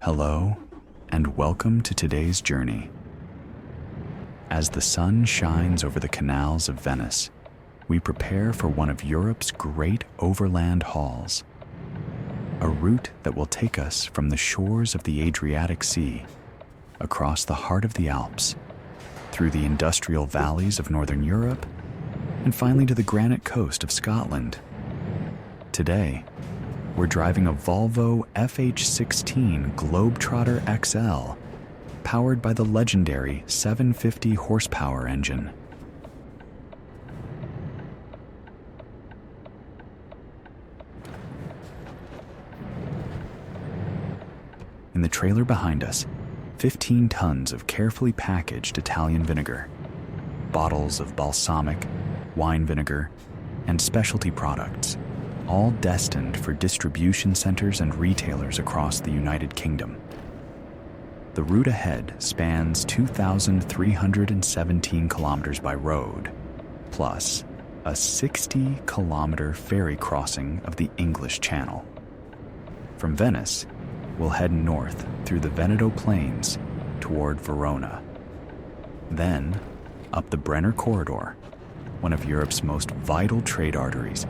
Hello, and welcome to today's journey. As the sun shines over the canals of Venice, we prepare for one of Europe's great overland hauls, a route that will take us from the shores of the Adriatic Sea, across the heart of the Alps, through the industrial valleys of Northern Europe, and finally to the granite coast of Scotland. Today, we're driving a Volvo FH16 Globetrotter XL, powered by the legendary 750 horsepower engine. In the trailer behind us, 15 tons of carefully packaged Italian vinegar, bottles of balsamic, wine vinegar, and specialty products, all destined for distribution centers and retailers across the United Kingdom. The route ahead spans 2,317 kilometers by road, plus a 60-kilometer ferry crossing of the English Channel. From Venice, we'll head north through the Veneto Plains toward Verona. Then, up the Brenner Corridor, one of Europe's most vital trade arteries,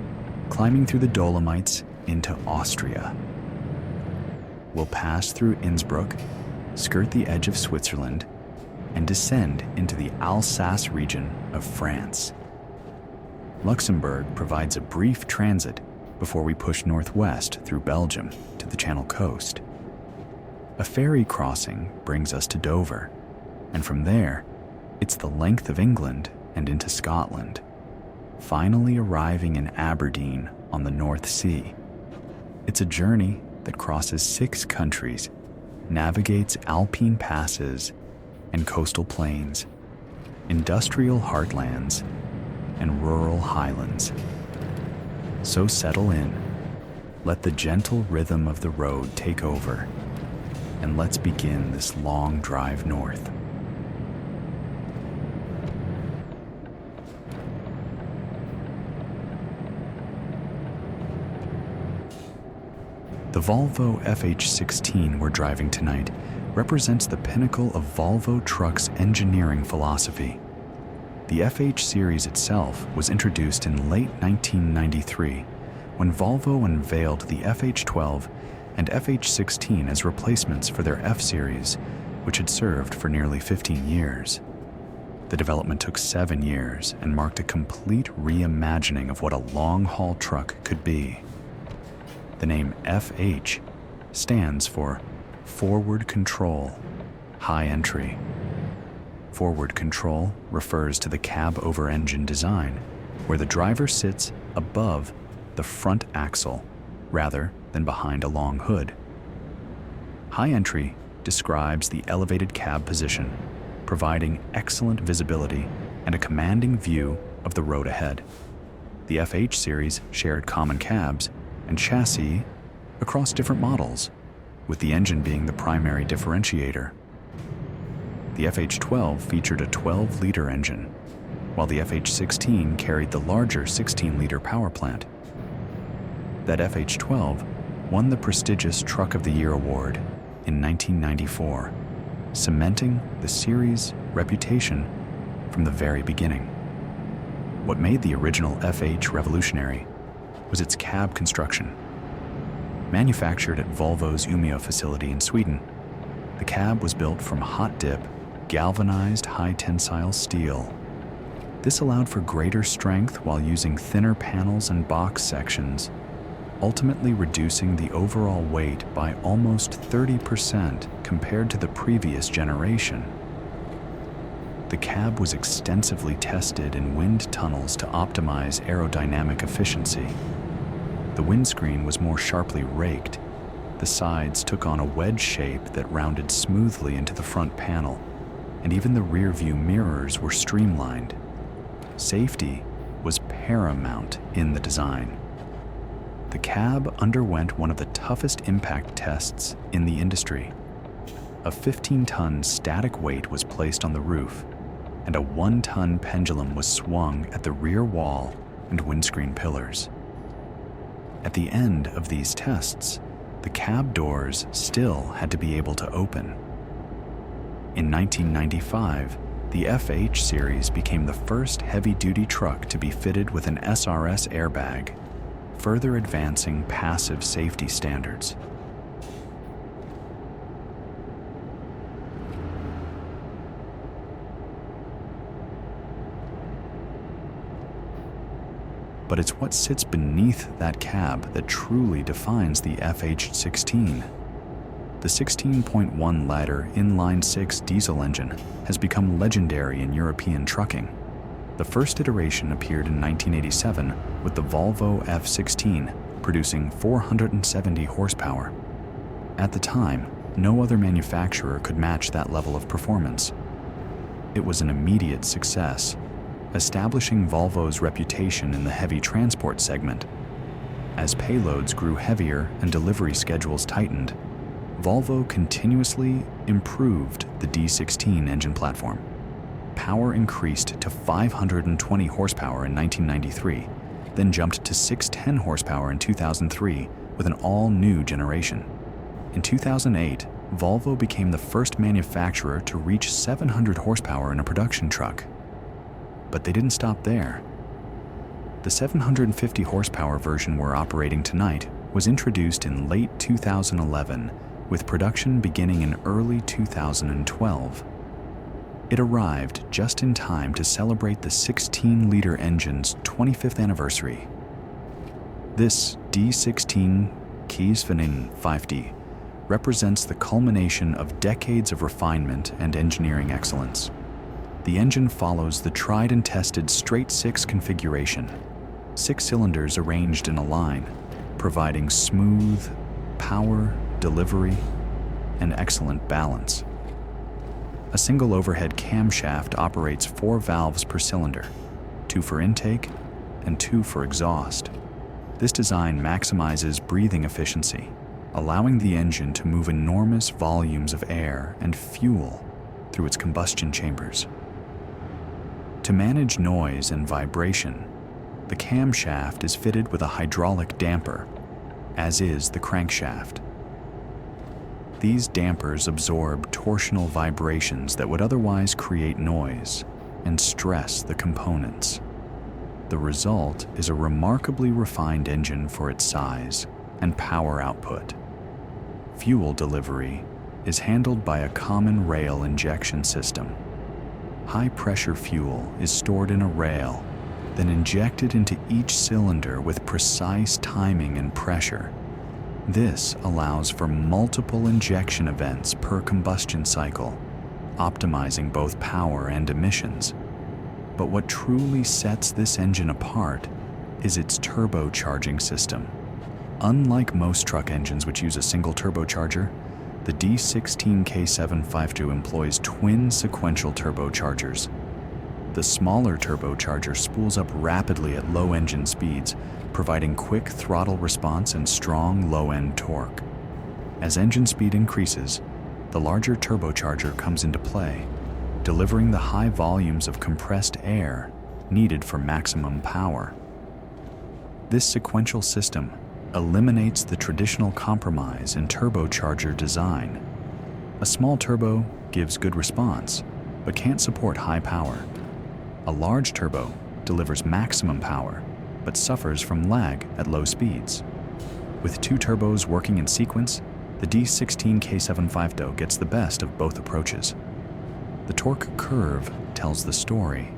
climbing through the Dolomites into Austria. We'll pass through Innsbruck, skirt the edge of Switzerland, and descend into the Alsace region of France. Luxembourg provides a brief transit before we push northwest through Belgium to the Channel coast. A ferry crossing brings us to Dover, and from there, it's the length of England and into Scotland, finally arriving in Aberdeen on the North Sea. It's a journey that crosses 6 countries, navigates alpine passes and coastal plains, industrial heartlands, and rural highlands. So settle in, let the gentle rhythm of the road take over, and let's begin this long drive north. The Volvo FH16 we're driving tonight represents the pinnacle of Volvo Trucks' engineering philosophy. The FH series itself was introduced in late 1993 when Volvo unveiled the FH12 and FH16 as replacements for their F series, which had served for nearly 15 years. The development took 7 years and marked a complete reimagining of what a long-haul truck could be. The name FH stands for Forward Control, High Entry. Forward control refers to the cab-over-engine design, where the driver sits above the front axle rather than behind a long hood. High entry describes the elevated cab position, providing excellent visibility and a commanding view of the road ahead. The FH series shared common cabs and chassis across different models, with the engine being the primary differentiator. The FH12 featured a 12-liter engine, while the FH16 carried the larger 16-liter power plant. That FH12 won the prestigious Truck of the Year award in 1994, cementing the series' reputation from the very beginning. What made the original FH revolutionary was its cab construction. Manufactured at Volvo's Umeå facility in Sweden, the cab was built from hot-dip, galvanized high-tensile steel. This allowed for greater strength while using thinner panels and box sections, ultimately reducing the overall weight by almost 30% compared to the previous generation. The cab was extensively tested in wind tunnels to optimize aerodynamic efficiency. The windscreen was more sharply raked. The sides took on a wedge shape that rounded smoothly into the front panel, and even the rear-view mirrors were streamlined. Safety was paramount in the design. The cab underwent one of the toughest impact tests in the industry. A 15-ton static weight was placed on the roof, and a 1-ton pendulum was swung at the rear wall and windscreen pillars. At the end of these tests, the cab doors still had to be able to open. In 1995, the FH series became the first heavy-duty truck to be fitted with an SRS airbag, further advancing passive safety standards. But it's what sits beneath that cab that truly defines the FH16. The 16.1-liter inline-six diesel engine has become legendary in European trucking. The first iteration appeared in 1987 with the Volvo F16, producing 470 horsepower. At the time, no other manufacturer could match that level of performance. It was an immediate success, establishing Volvo's reputation in the heavy transport segment. As payloads grew heavier and delivery schedules tightened, Volvo continuously improved the D16 engine platform. Power increased to 520 horsepower in 1993, then jumped to 610 horsepower in 2003 with an all-new generation. In 2008, Volvo became the first manufacturer to reach 700 horsepower in a production truck. But they didn't stop there. The 750 horsepower version we're operating tonight was introduced in late 2011, with production beginning in early 2012. It arrived just in time to celebrate the 16-liter engine's 25th anniversary. This D16 Venice 5D represents the culmination of decades of refinement and engineering excellence. The engine follows the tried and tested straight-six configuration, 6 cylinders arranged in a line, providing smooth power, delivery, and excellent balance. A single overhead camshaft operates 4 valves per cylinder, 2 for intake and 2 for exhaust. This design maximizes breathing efficiency, allowing the engine to move enormous volumes of air and fuel through its combustion chambers. To manage noise and vibration, the camshaft is fitted with a hydraulic damper, as is the crankshaft. These dampers absorb torsional vibrations that would otherwise create noise and stress the components. The result is a remarkably refined engine for its size and power output. Fuel delivery is handled by a common rail injection system. High-pressure fuel is stored in a rail, then injected into each cylinder with precise timing and pressure. This allows for multiple injection events per combustion cycle, optimizing both power and emissions. But what truly sets this engine apart is its turbocharging system. Unlike most truck engines which use a single turbocharger, the D16 K752 employs twin sequential turbochargers. The smaller turbocharger spools up rapidly at low engine speeds, providing quick throttle response and strong low-end torque. As engine speed increases, the larger turbocharger comes into play, delivering the high volumes of compressed air needed for maximum power. This sequential system eliminates the traditional compromise in turbocharger design. A small turbo gives good response, but can't support high power. A large turbo delivers maximum power, but suffers from lag at low speeds. With 2 turbos working in sequence, the D16 K752 gets the best of both approaches. The torque curve tells the story.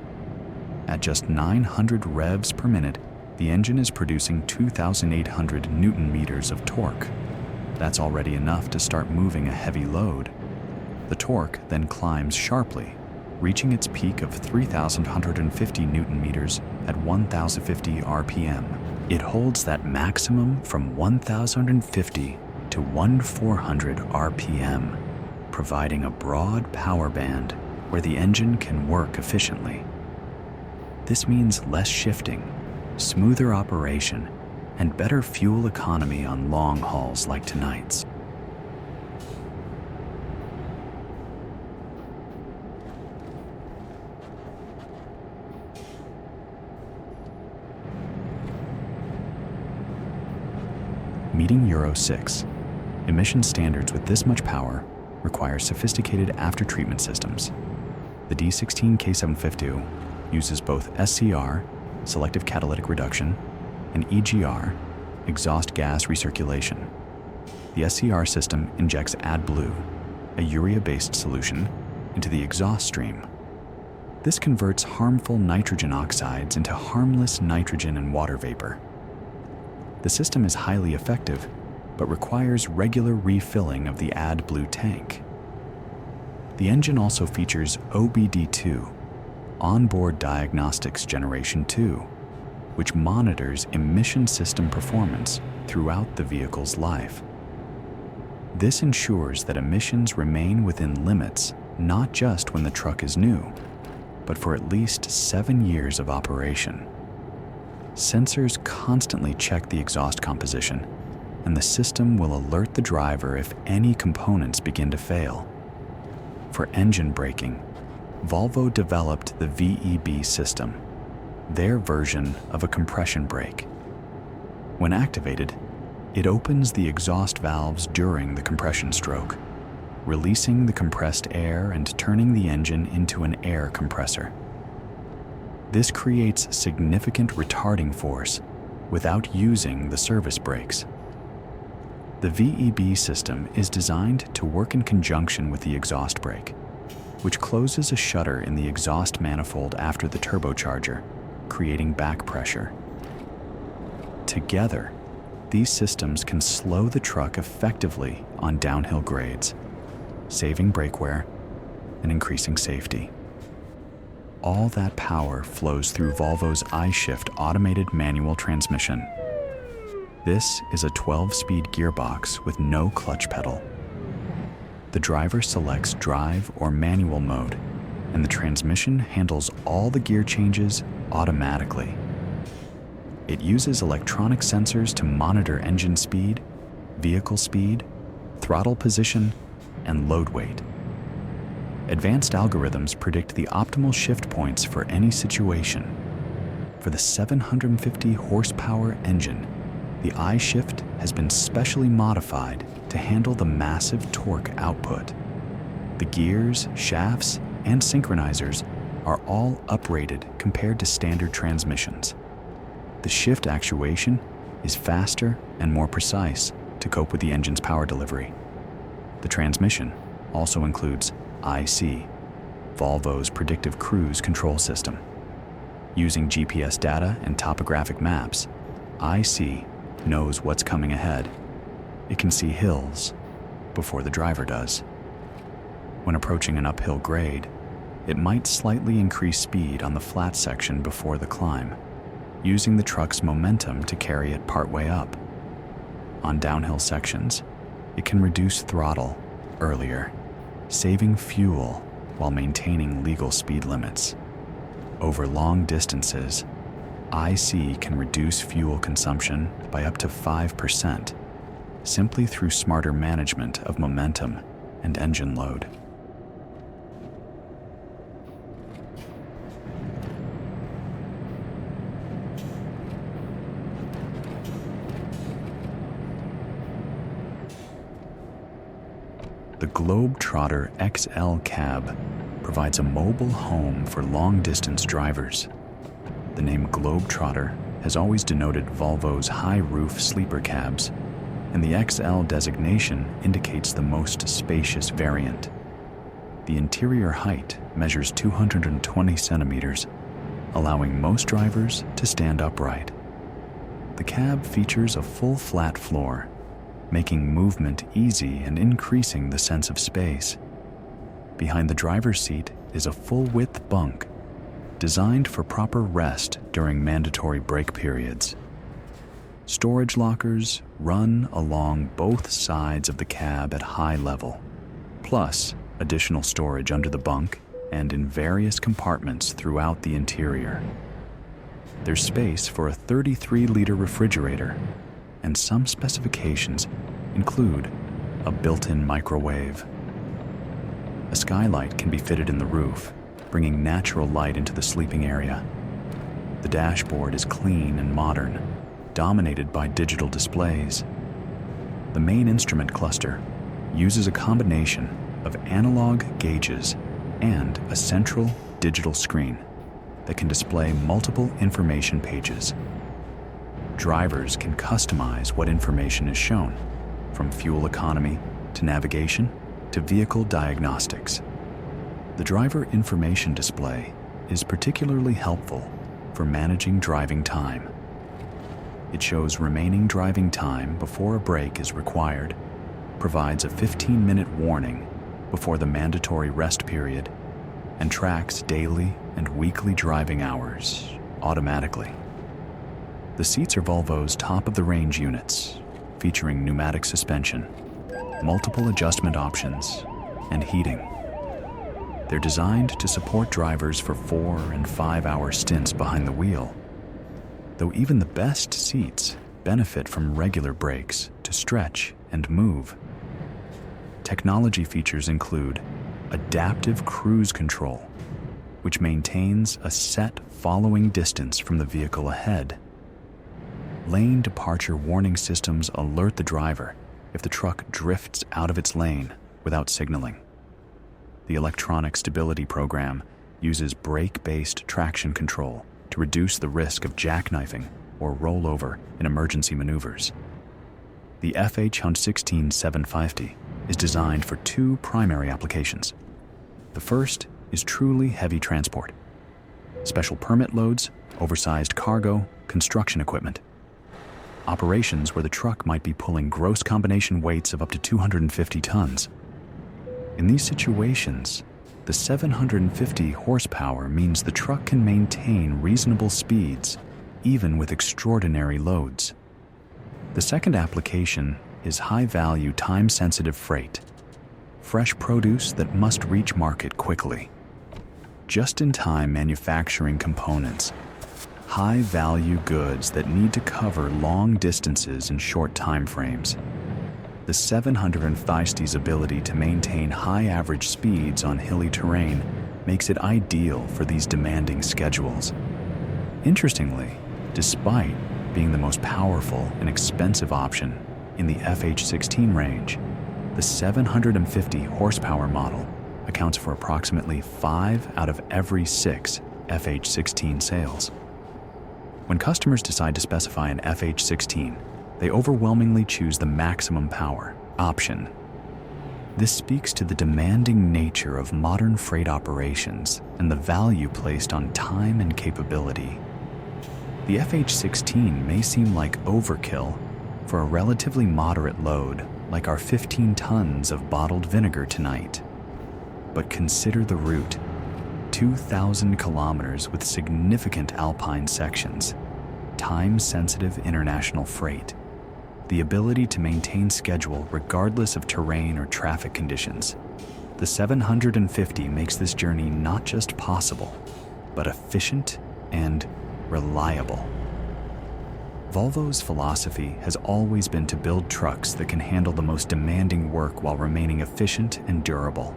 At just 900 revs per minute, the engine is producing 2,800 Newton meters of torque. That's already enough to start moving a heavy load. The torque then climbs sharply, reaching its peak of 3,150 Newton meters at 1,050 RPM. It holds that maximum from 1,050 to 1,400 RPM, providing a broad power band where the engine can work efficiently. This means less shifting, smoother operation, and better fuel economy on long hauls like tonight's. Meeting Euro 6. Emission standards with this much power require sophisticated after-treatment systems. The D16K750 uses both SCR, selective catalytic reduction, and EGR, exhaust gas recirculation. The SCR system injects AdBlue, a urea-based solution, into the exhaust stream. This converts harmful nitrogen oxides into harmless nitrogen and water vapor. The system is highly effective, but requires regular refilling of the AdBlue tank. The engine also features OBD2, Onboard Diagnostics Generation 2, which monitors emission system performance throughout the vehicle's life. This ensures that emissions remain within limits not just when the truck is new, but for at least 7 years of operation. Sensors constantly check the exhaust composition, and the system will alert the driver if any components begin to fail. For engine braking, Volvo developed the VEB system, their version of a compression brake. When activated, it opens the exhaust valves during the compression stroke, releasing the compressed air and turning the engine into an air compressor. This creates significant retarding force without using the service brakes. The VEB system is designed to work in conjunction with the exhaust brake, which closes a shutter in the exhaust manifold after the turbocharger, creating back pressure. Together, these systems can slow the truck effectively on downhill grades, saving brake wear and increasing safety. All that power flows through Volvo's I-Shift automated manual transmission. This is a 12-speed gearbox with no clutch pedal. The driver selects drive or manual mode, and the transmission handles all the gear changes automatically. It uses electronic sensors to monitor engine speed, vehicle speed, throttle position, and load weight. Advanced algorithms predict the optimal shift points for any situation. For the 750 horsepower engine, the I-Shift has been specially modified to handle the massive torque output. The gears, shafts, and synchronizers are all uprated compared to standard transmissions. The shift actuation is faster and more precise to cope with the engine's power delivery. The transmission also includes IC, Volvo's predictive cruise control system. Using GPS data and topographic maps, IC knows what's coming ahead. It can see hills before the driver does. When approaching an uphill grade, it might slightly increase speed on the flat section before the climb, using the truck's momentum to carry it partway up. On downhill sections, it can reduce throttle earlier, saving fuel while maintaining legal speed limits. Over long distances, IC can reduce fuel consumption by up to 5%, simply through smarter management of momentum and engine load. The Globetrotter XL cab provides a mobile home for long-distance drivers. The name Globetrotter has always denoted Volvo's high-roof sleeper cabs, and the XL designation indicates the most spacious variant. The interior height measures 220 centimeters, allowing most drivers to stand upright. The cab features a full flat floor, making movement easy and increasing the sense of space. Behind the driver's seat is a full-width bunk, designed for proper rest during mandatory break periods. Storage lockers run along both sides of the cab at high level, plus additional storage under the bunk and in various compartments throughout the interior. There's space for a 33-liter refrigerator, and some specifications include a built-in microwave. A skylight can be fitted in the roof, bringing natural light into the sleeping area. The dashboard is clean and modern, dominated by digital displays. The main instrument cluster uses a combination of analog gauges and a central digital screen that can display multiple information pages. Drivers can customize what information is shown, from fuel economy to navigation to vehicle diagnostics. The driver information display is particularly helpful for managing driving time. It shows remaining driving time before a break is required, provides a 15-minute warning before the mandatory rest period, and tracks daily and weekly driving hours automatically. The seats are Volvo's top-of-the-range units, featuring pneumatic suspension, multiple adjustment options, and heating. They're designed to support drivers for 4- and 5-hour stints behind the wheel, though even the best seats benefit from regular breaks to stretch and move. Technology features include adaptive cruise control, which maintains a set following distance from the vehicle ahead. Lane departure warning systems alert the driver if the truck drifts out of its lane without signaling. The electronic stability program uses brake-based traction control to reduce the risk of jackknifing or rollover in emergency maneuvers. The FH16750 is designed for 2 primary applications. The first is truly heavy transport: special permit loads, oversized cargo, construction equipment. Operations where the truck might be pulling gross combination weights of up to 250 tons. In these situations, the 750 horsepower means the truck can maintain reasonable speeds even with extraordinary loads. The second application is high-value, time-sensitive freight, fresh produce that must reach market quickly. Just-in-time manufacturing components, high-value goods that need to cover long distances in short time frames. The 750's ability to maintain high average speeds on hilly terrain makes it ideal for these demanding schedules. Interestingly, despite being the most powerful and expensive option in the FH16 range, the 750 horsepower model accounts for approximately 5 out of every 6 FH16 sales. When customers decide to specify an FH16, they overwhelmingly choose the maximum power option. This speaks to the demanding nature of modern freight operations and the value placed on time and capability. The FH16 may seem like overkill for a relatively moderate load like our 15 tons of bottled vinegar tonight. But consider the route: 2,000 kilometers with significant alpine sections, time-sensitive international freight, the ability to maintain schedule regardless of terrain or traffic conditions. The 750 makes this journey not just possible, but efficient and reliable. Volvo's philosophy has always been to build trucks that can handle the most demanding work while remaining efficient and durable.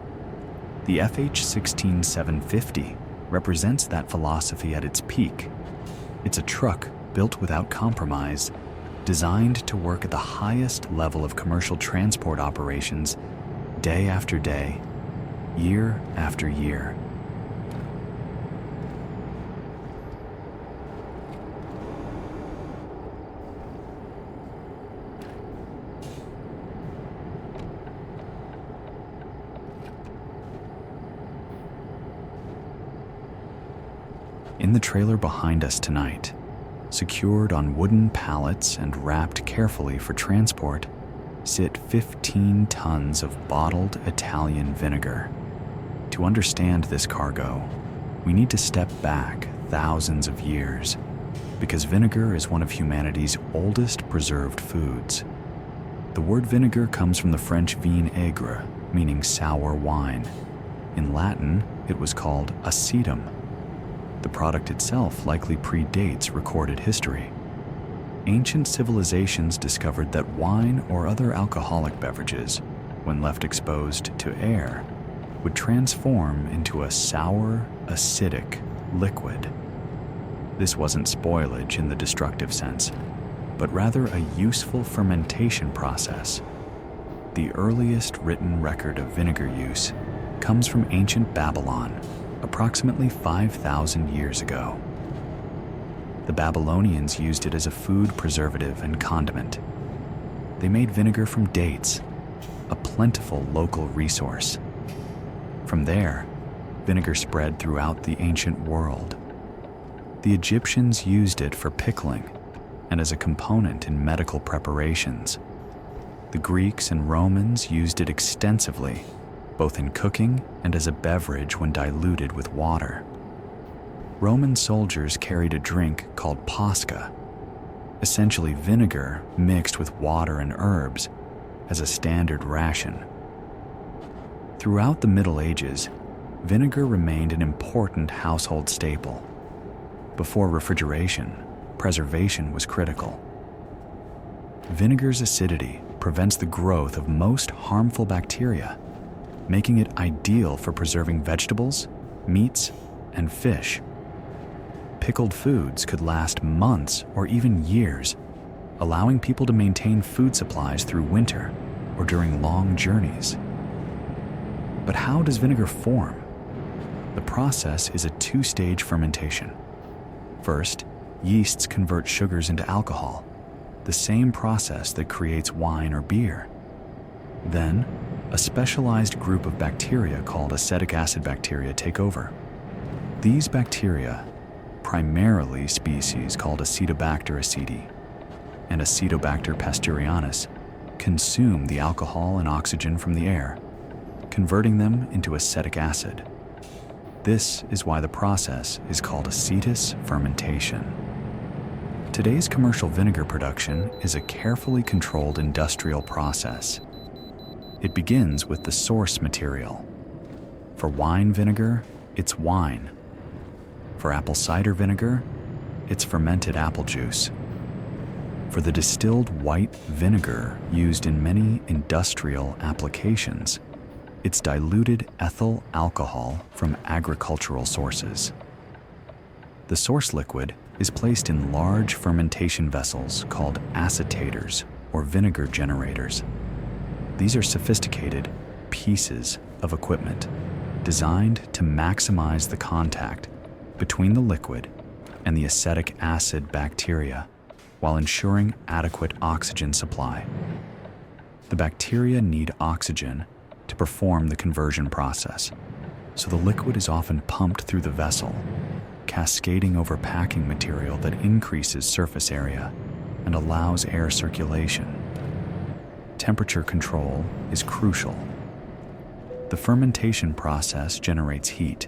The FH16750 represents that philosophy at its peak. It's a truck built without compromise, designed to work at the highest level of commercial transport operations day after day, year after year. In the trailer behind us tonight, secured on wooden pallets and wrapped carefully for transport, sit 15 tons of bottled Italian vinegar. To understand this cargo, we need to step back thousands of years, because vinegar is one of humanity's oldest preserved foods. The word vinegar comes from the French vin aigre, meaning sour wine. In Latin, it was called acetum. The product itself likely predates recorded history. Ancient civilizations discovered that wine or other alcoholic beverages, when left exposed to air, would transform into a sour, acidic liquid. This wasn't spoilage in the destructive sense. but rather a useful fermentation process. The earliest written record of vinegar use comes from ancient Babylon, approximately 5,000 years ago. The Babylonians used it as a food preservative and condiment. They made vinegar from dates, a plentiful local resource. From there, vinegar spread throughout the ancient world. The Egyptians used it for pickling and as a component in medical preparations. The Greeks and Romans used it extensively, both in cooking and as a beverage when diluted with water. Roman soldiers carried a drink called posca, essentially vinegar mixed with water and herbs, as a standard ration. Throughout the Middle Ages, vinegar remained an important household staple. Before refrigeration, preservation was critical. Vinegar's acidity prevents the growth of most harmful bacteria, making it ideal for preserving vegetables, meats, and fish. Pickled foods could last months or even years, allowing people to maintain food supplies through winter or during long journeys. But how does vinegar form? The process is a two-stage fermentation. First, yeasts convert sugars into alcohol, the same process that creates wine or beer. Then, a specialized group of bacteria called acetic acid bacteria take over. These bacteria, primarily species called Acetobacter aceti and Acetobacter pastorianus, consume the alcohol and oxygen from the air, converting them into acetic acid. This is why the process is called acetous fermentation. Today's commercial vinegar production is a carefully controlled industrial process. It begins with the source material. For wine vinegar, it's wine. For apple cider vinegar, it's fermented apple juice. For the distilled white vinegar used in many industrial applications, it's diluted ethyl alcohol from agricultural sources. The source liquid is placed in large fermentation vessels called acetators or vinegar generators. These are sophisticated pieces of equipment designed to maximize the contact between the liquid and the acetic acid bacteria while ensuring adequate oxygen supply. The bacteria need oxygen to perform the conversion process, so the liquid is often pumped through the vessel, cascading over packing material that increases surface area and allows air circulation. Temperature control is crucial. The fermentation process generates heat,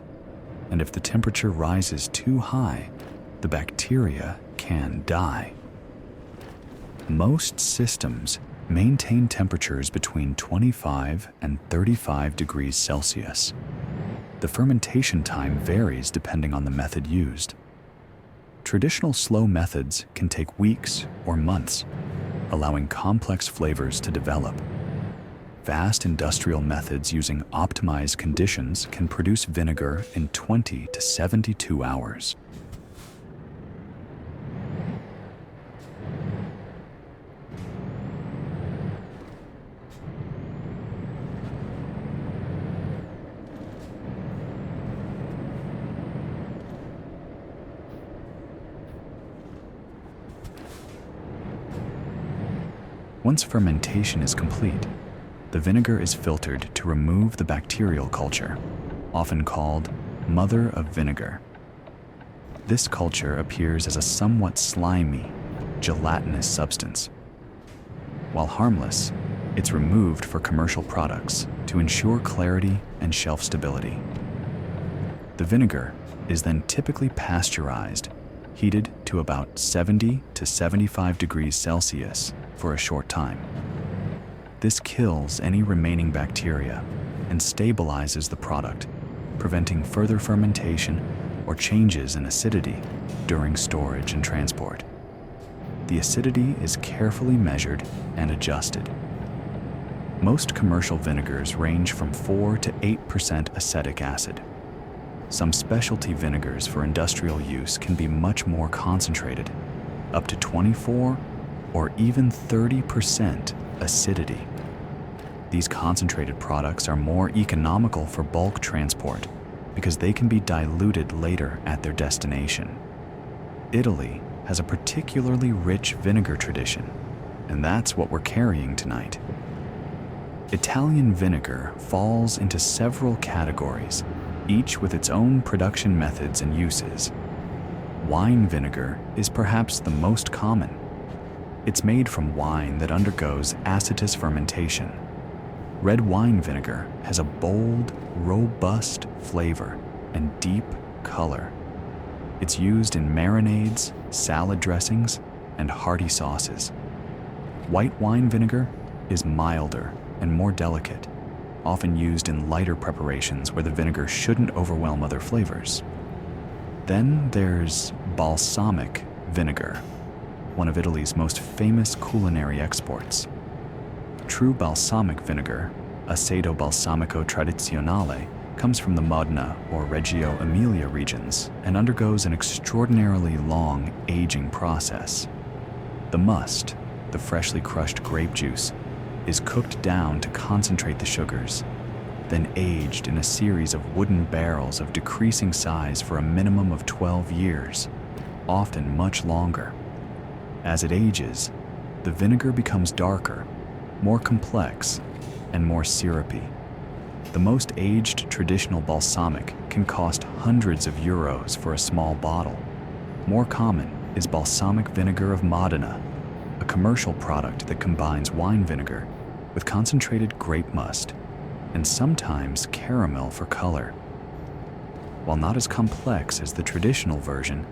and if the temperature rises too high, the bacteria can die. Most systems maintain temperatures between 25 and 35 degrees Celsius. The fermentation time varies depending on the method used. Traditional slow methods can take weeks or months, allowing complex flavors to develop. Fast industrial methods using optimized conditions can produce vinegar in 20 to 72 hours. Once fermentation is complete, the vinegar is filtered to remove the bacterial culture, often called mother of vinegar. This culture appears as a somewhat slimy, gelatinous substance. While harmless, it's removed for commercial products to ensure clarity and shelf stability. The vinegar is then typically pasteurized, heated to about 70 to 75 degrees Celsius for a short time. This kills any remaining bacteria and stabilizes the product, preventing further fermentation or changes in acidity during storage and transport. The acidity is carefully measured and adjusted. Most commercial vinegars range from 4 to 8% acetic acid. Some specialty vinegars for industrial use can be much more concentrated, up to 24 or even 30% acidity. These concentrated products are more economical for bulk transport because they can be diluted later at their destination. Italy has a particularly rich vinegar tradition, and that's what we're carrying tonight. Italian vinegar falls into several categories, each with its own production methods and uses. Wine vinegar is perhaps the most common. It's made from wine that undergoes acetous fermentation. Red wine vinegar has a bold, robust flavor and deep color. It's used in marinades, salad dressings, and hearty sauces. White wine vinegar is milder and more delicate, often used in lighter preparations where the vinegar shouldn't overwhelm other flavors. Then there's balsamic vinegar, one of Italy's most famous culinary exports. True balsamic vinegar, Aceto balsamico tradizionale, comes from the Modena or Reggio Emilia regions and undergoes an extraordinarily long aging process. The must, the freshly crushed grape juice, is cooked down to concentrate the sugars, then aged in a series of wooden barrels of decreasing size for a minimum of 12 years, often much longer. As it ages, the vinegar becomes darker, more complex, and more syrupy. The most aged traditional balsamic can cost hundreds of euros for a small bottle. More common is balsamic vinegar of Modena, a commercial product that combines wine vinegar with concentrated grape must and sometimes caramel for color. While not as complex as the traditional version,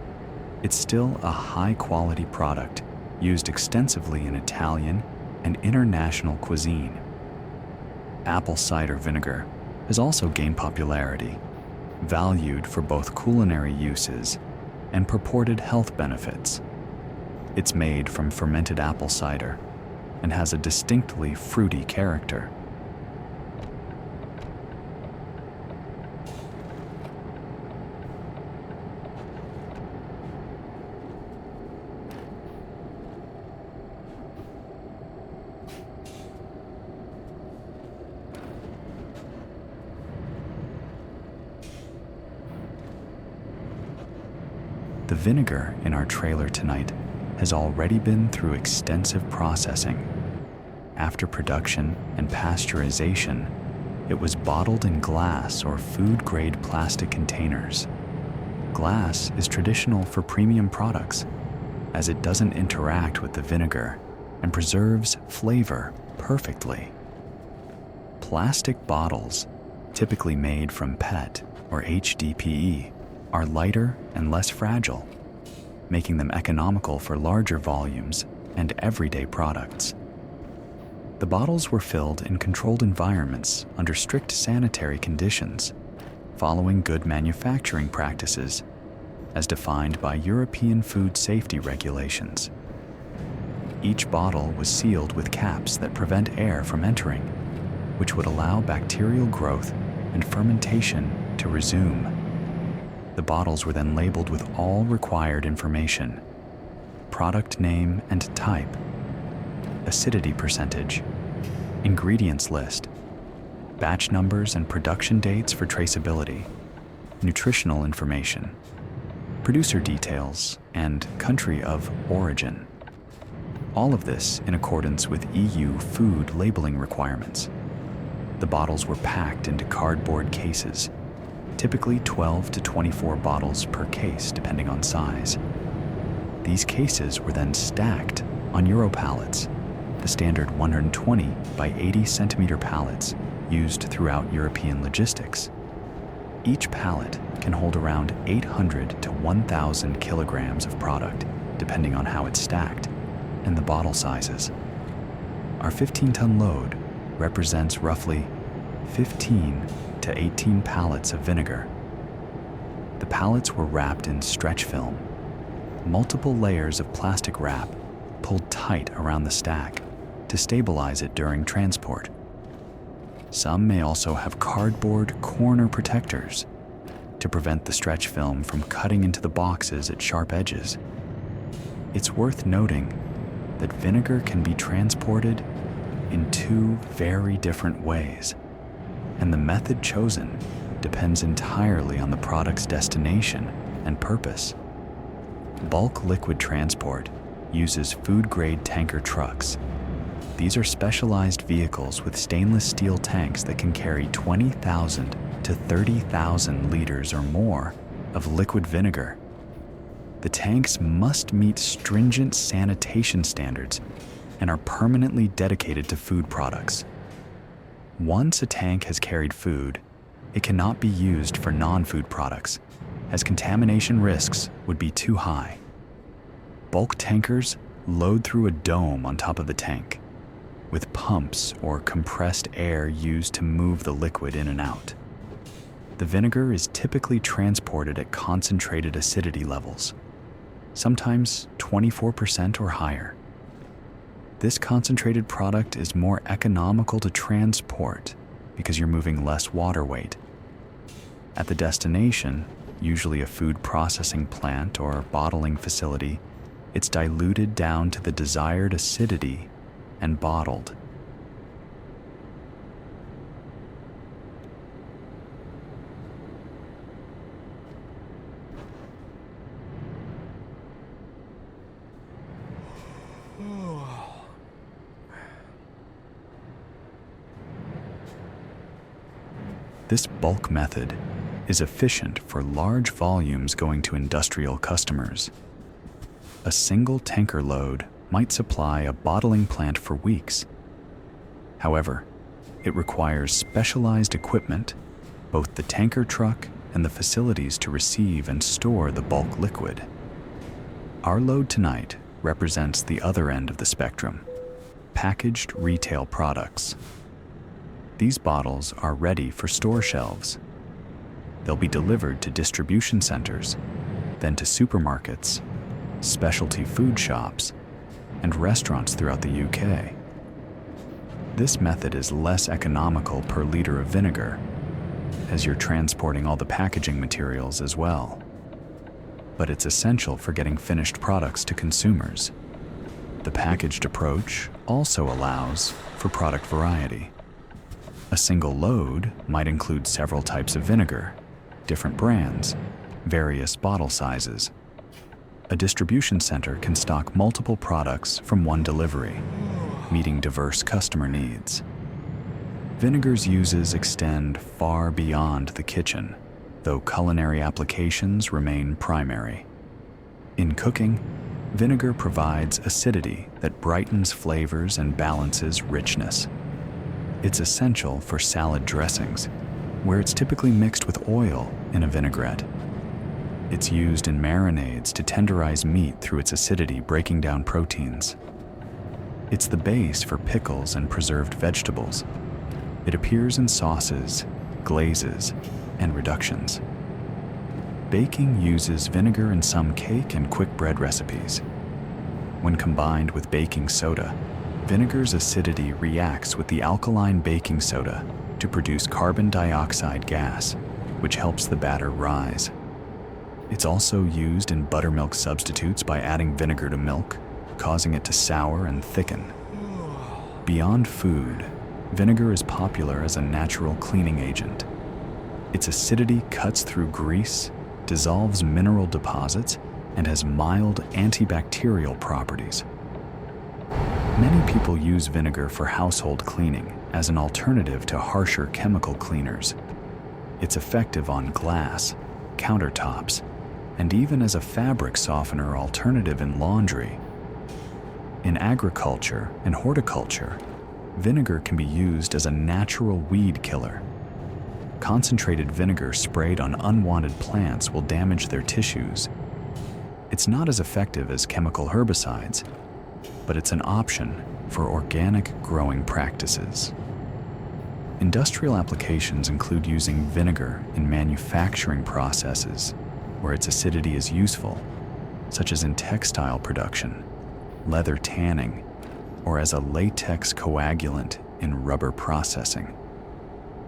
it's still a high-quality product used extensively in Italian and international cuisine. Apple cider vinegar has also gained popularity, valued for both culinary uses and purported health benefits. It's made from fermented apple cider and has a distinctly fruity character. The vinegar in our trailer tonight has already been through extensive processing. After production and pasteurization, it was bottled in glass or food-grade plastic containers. Glass is traditional for premium products, as it doesn't interact with the vinegar and preserves flavor perfectly. Plastic bottles, typically made from PET or HDPE, are lighter and less fragile, making them economical for larger volumes and everyday products. The bottles were filled in controlled environments under strict sanitary conditions, following good manufacturing practices, as defined by European food safety regulations. Each bottle was sealed with caps that prevent air from entering, which would allow bacterial growth and fermentation to resume. The bottles were then labeled with all required information: product name and type, acidity percentage, ingredients list, batch numbers and production dates for traceability, nutritional information, producer details, and country of origin. All of this in accordance with EU food labeling requirements. The bottles were packed into cardboard cases, typically 12 to 24 bottles per case depending on size. These cases were then stacked on Euro pallets, the standard 120 by 80 centimeter pallets used throughout European logistics. Each pallet can hold around 800 to 1,000 kilograms of product, depending on how it's stacked, and the bottle sizes. Our 15-ton load represents roughly 15 to 18 pallets of vinegar. The pallets were wrapped in stretch film, multiple layers of plastic wrap pulled tight around the stack to stabilize it during transport. Some may also have cardboard corner protectors to prevent the stretch film from cutting into the boxes at sharp edges. It's worth noting that vinegar can be transported in two very different ways, and the method chosen depends entirely on the product's destination and purpose. Bulk liquid transport uses food-grade tanker trucks. These are specialized vehicles with stainless steel tanks that can carry 20,000 to 30,000 liters or more of liquid vinegar. The tanks must meet stringent sanitation standards and are permanently dedicated to food products. Once a tank has carried food, it cannot be used for non-food products, as contamination risks would be too high. Bulk tankers load through a dome on top of the tank, with pumps or compressed air used to move the liquid in and out. The vinegar is typically transported at concentrated acidity levels, sometimes 24% or higher. This concentrated product is more economical to transport because you're moving less water weight. At the destination, usually a food processing plant or bottling facility, it's diluted down to the desired acidity and bottled. This bulk method is efficient for large volumes going to industrial customers. A single tanker load might supply a bottling plant for weeks. However, it requires specialized equipment, both the tanker truck and the facilities to receive and store the bulk liquid. Our load tonight represents the other end of the spectrum, packaged retail products. These bottles are ready for store shelves. They'll be delivered to distribution centers, then to supermarkets, specialty food shops, and restaurants throughout the UK. This method is less economical per liter of vinegar, as you're transporting all the packaging materials as well. But it's essential for getting finished products to consumers. The packaged approach also allows for product variety. A single load might include several types of vinegar, different brands, various bottle sizes. A distribution center can stock multiple products from one delivery, meeting diverse customer needs. Vinegar's uses extend far beyond the kitchen, though culinary applications remain primary. In cooking, vinegar provides acidity that brightens flavors and balances richness. It's essential for salad dressings, where it's typically mixed with oil in a vinaigrette. It's used in marinades to tenderize meat through its acidity, breaking down proteins. It's the base for pickles and preserved vegetables. It appears in sauces, glazes, and reductions. Baking uses vinegar in some cake and quick bread recipes. When combined with baking soda, vinegar's acidity reacts with the alkaline baking soda to produce carbon dioxide gas, which helps the batter rise. It's also used in buttermilk substitutes by adding vinegar to milk, causing it to sour and thicken. Beyond food, vinegar is popular as a natural cleaning agent. Its acidity cuts through grease, dissolves mineral deposits, and has mild antibacterial properties. Many people use vinegar for household cleaning as an alternative to harsher chemical cleaners. It's effective on glass, countertops, and even as a fabric softener alternative in laundry. In agriculture and horticulture, vinegar can be used as a natural weed killer. Concentrated vinegar sprayed on unwanted plants will damage their tissues. It's not as effective as chemical herbicides, but it's an option for organic growing practices. Industrial applications include using vinegar in manufacturing processes where its acidity is useful, such as in textile production, leather tanning, or as a latex coagulant in rubber processing.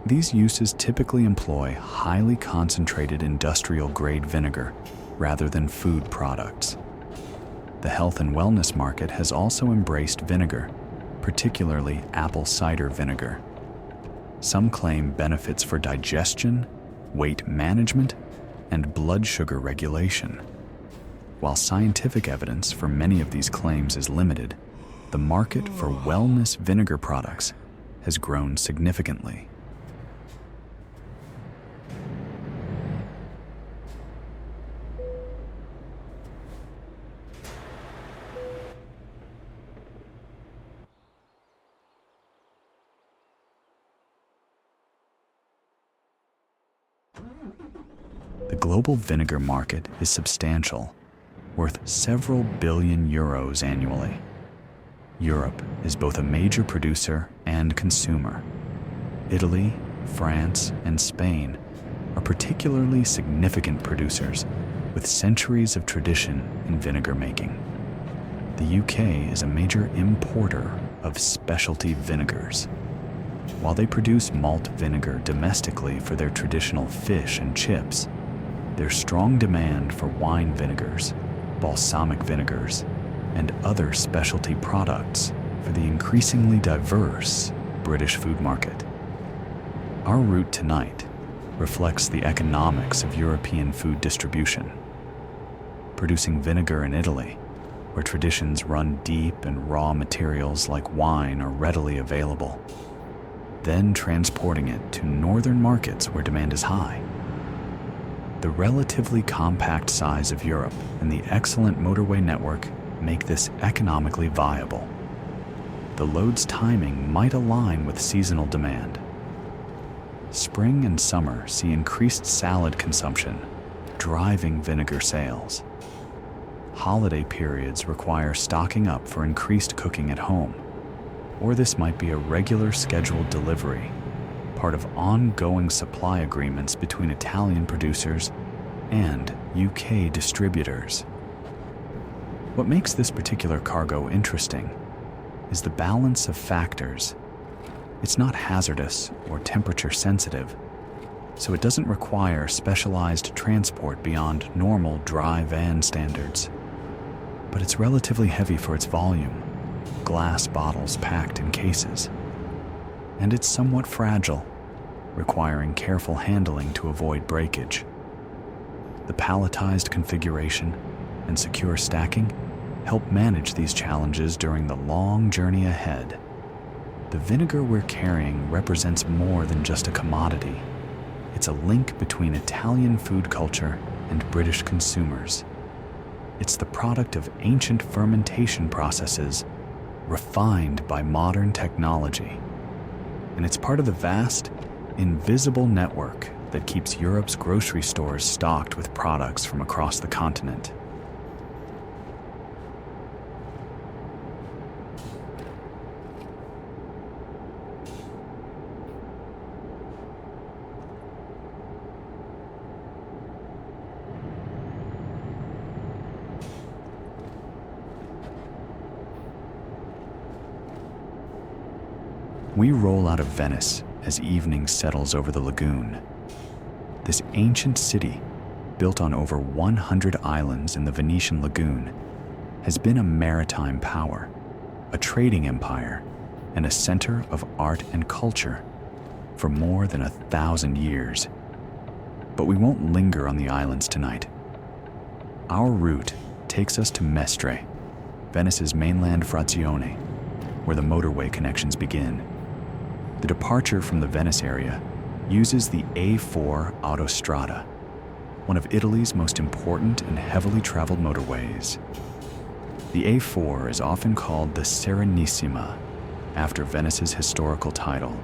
These uses typically employ highly concentrated industrial-grade vinegar rather than food products. The health and wellness market has also embraced vinegar, particularly apple cider vinegar. Some claim benefits for digestion, weight management, and blood sugar regulation. While scientific evidence for many of these claims is limited, the market for wellness vinegar products has grown significantly. The global vinegar market is substantial, worth several billion euros annually. Europe is both a major producer and consumer. Italy, France, and Spain are particularly significant producers with centuries of tradition in vinegar making. The UK is a major importer of specialty vinegars. While they produce malt vinegar domestically for their traditional fish and chips, there's strong demand for wine vinegars, balsamic vinegars, and other specialty products for the increasingly diverse British food market. Our route tonight reflects the economics of European food distribution. Producing vinegar in Italy, where traditions run deep and raw materials like wine are readily available, then transporting it to northern markets where demand is high. The relatively compact size of Europe and the excellent motorway network make this economically viable. The load's timing might align with seasonal demand. Spring and summer see increased salad consumption, driving vinegar sales. Holiday periods require stocking up for increased cooking at home, or this might be a regular scheduled delivery, part of ongoing supply agreements between Italian producers and UK distributors. What makes this particular cargo interesting is the balance of factors. It's not hazardous or temperature sensitive, so it doesn't require specialized transport beyond normal dry van standards. But it's relatively heavy for its volume, glass bottles packed in cases. And it's somewhat fragile, requiring careful handling to avoid breakage. The palletized configuration and secure stacking help manage these challenges during the long journey ahead. The vinegar we're carrying represents more than just a commodity. It's a link between Italian food culture and British consumers. It's the product of ancient fermentation processes refined by modern technology. And it's part of the vast, invisible network that keeps Europe's grocery stores stocked with products from across the continent. We roll out of Venice as evening settles over the lagoon. This ancient city, built on over 100 islands in the Venetian lagoon, has been a maritime power, a trading empire, and a center of art and culture for more than 1,000 years. But we won't linger on the islands tonight. Our route takes us to Mestre, Venice's mainland frazione, where the motorway connections begin. The departure from the Venice area uses the A4 Autostrada, one of Italy's most important and heavily traveled motorways. The A4 is often called the Serenissima, after Venice's historical title,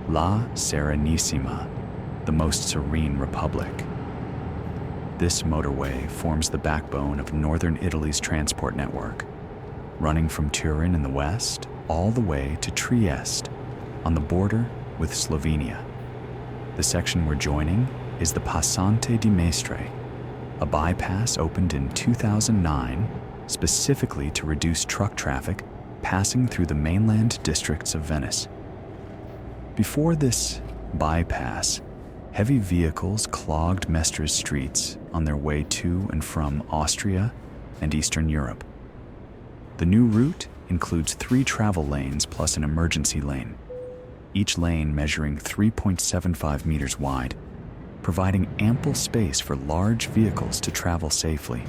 La Serenissima, the most serene republic. This motorway forms the backbone of northern Italy's transport network, running from Turin in the west all the way to Trieste, on the border with Slovenia. The section we're joining is the Passante di Mestre, a bypass opened in 2009 specifically to reduce truck traffic passing through the mainland districts of Venice. Before this bypass, heavy vehicles clogged Mestre's streets on their way to and from Austria and Eastern Europe. The new route includes 3 travel lanes plus an emergency lane, each lane measuring 3.75 meters wide, providing ample space for large vehicles to travel safely.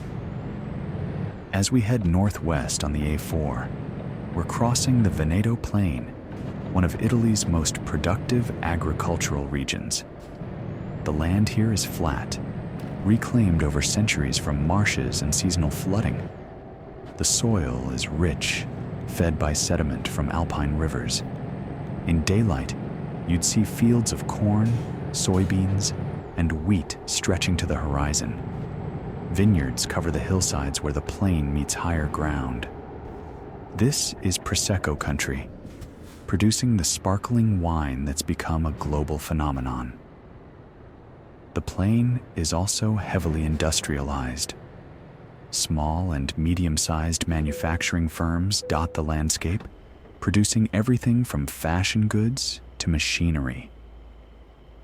As we head northwest on the A4, we're crossing the Veneto Plain, one of Italy's most productive agricultural regions. The land here is flat, reclaimed over centuries from marshes and seasonal flooding. The soil is rich, fed by sediment from alpine rivers. In daylight, you'd see fields of corn, soybeans, and wheat stretching to the horizon. Vineyards cover the hillsides where the plain meets higher ground. This is Prosecco country, producing the sparkling wine that's become a global phenomenon. The plain is also heavily industrialized. Small and medium-sized manufacturing firms dot the landscape, producing everything from fashion goods to machinery.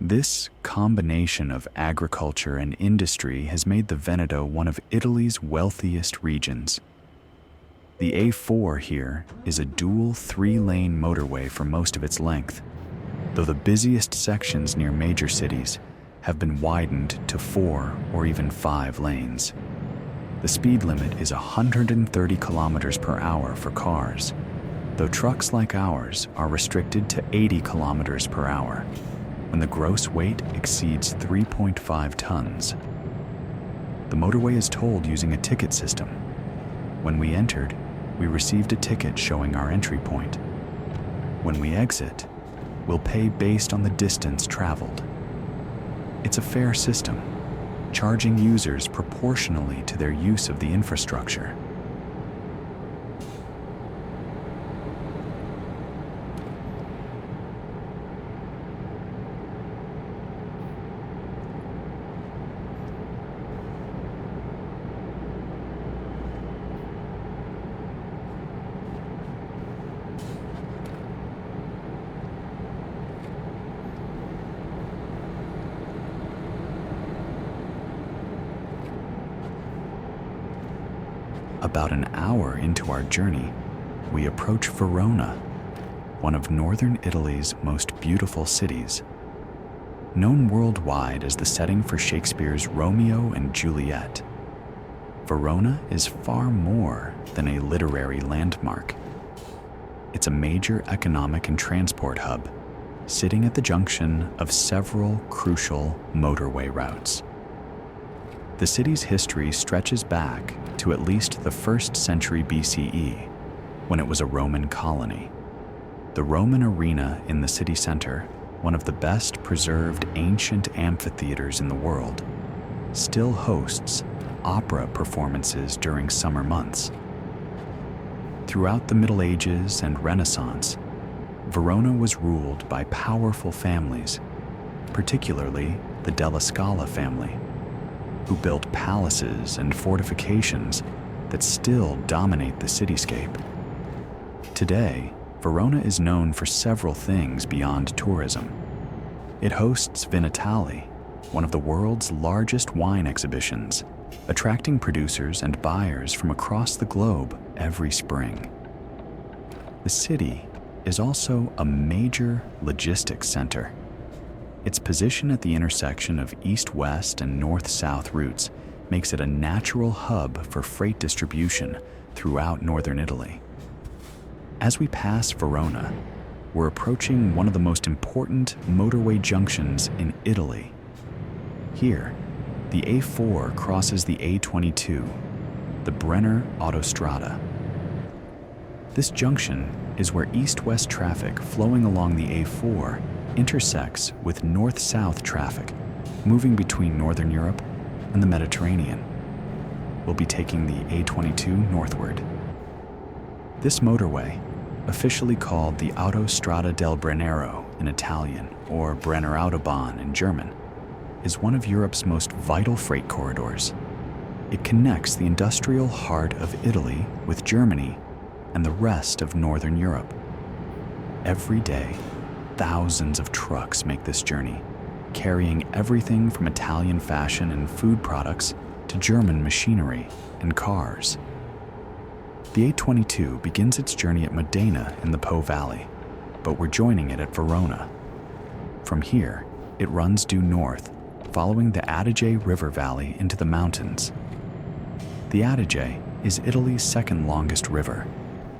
This combination of agriculture and industry has made the Veneto one of Italy's wealthiest regions. The A4 here is a dual 3-lane motorway for most of its length, though the busiest sections near major cities have been widened to 4 or even 5 lanes. The speed limit is 130 kilometers per hour for cars, though trucks like ours are restricted to 80 kilometers per hour when the gross weight exceeds 3.5 tons. The motorway is tolled using a ticket system. When we entered, we received a ticket showing our entry point. When we exit, we'll pay based on the distance traveled. It's a fair system, charging users proportionally to their use of the infrastructure. About an hour into our journey, we approach Verona, one of northern Italy's most beautiful cities. Known worldwide as the setting for Shakespeare's Romeo and Juliet, Verona is far more than a literary landmark. It's a major economic and transport hub, sitting at the junction of several crucial motorway routes. The city's history stretches back to at least the 1st century BCE, when it was a Roman colony. The Roman arena in the city center, one of the best preserved ancient amphitheaters in the world, still hosts opera performances during summer months. Throughout the Middle Ages and Renaissance, Verona was ruled by powerful families, particularly the Della Scala family, who built palaces and fortifications that still dominate the cityscape. Today, Verona is known for several things beyond tourism. It hosts Vinitaly, one of the world's largest wine exhibitions, attracting producers and buyers from across the globe every spring. The city is also a major logistics center. Its position at the intersection of east-west and north-south routes makes it a natural hub for freight distribution throughout northern Italy. As we pass Verona, we're approaching one of the most important motorway junctions in Italy. Here, the A4 crosses the A22, the Brenner Autostrada. This junction is where east-west traffic flowing along the A4 intersects with north-south traffic moving between Northern Europe and the Mediterranean. We'll be taking the A22 northward. This motorway, officially called the Autostrada del Brennero in Italian or Brenner Autobahn in German, is one of Europe's most vital freight corridors. It connects the industrial heart of Italy with Germany and the rest of Northern Europe. Every day, thousands of trucks make this journey, carrying everything from Italian fashion and food products to German machinery and cars. The 822 begins its journey at Modena in the Po Valley, but we're joining it at Verona. From here, it runs due north, following the Adige River Valley into the mountains. The Adige is Italy's second longest river,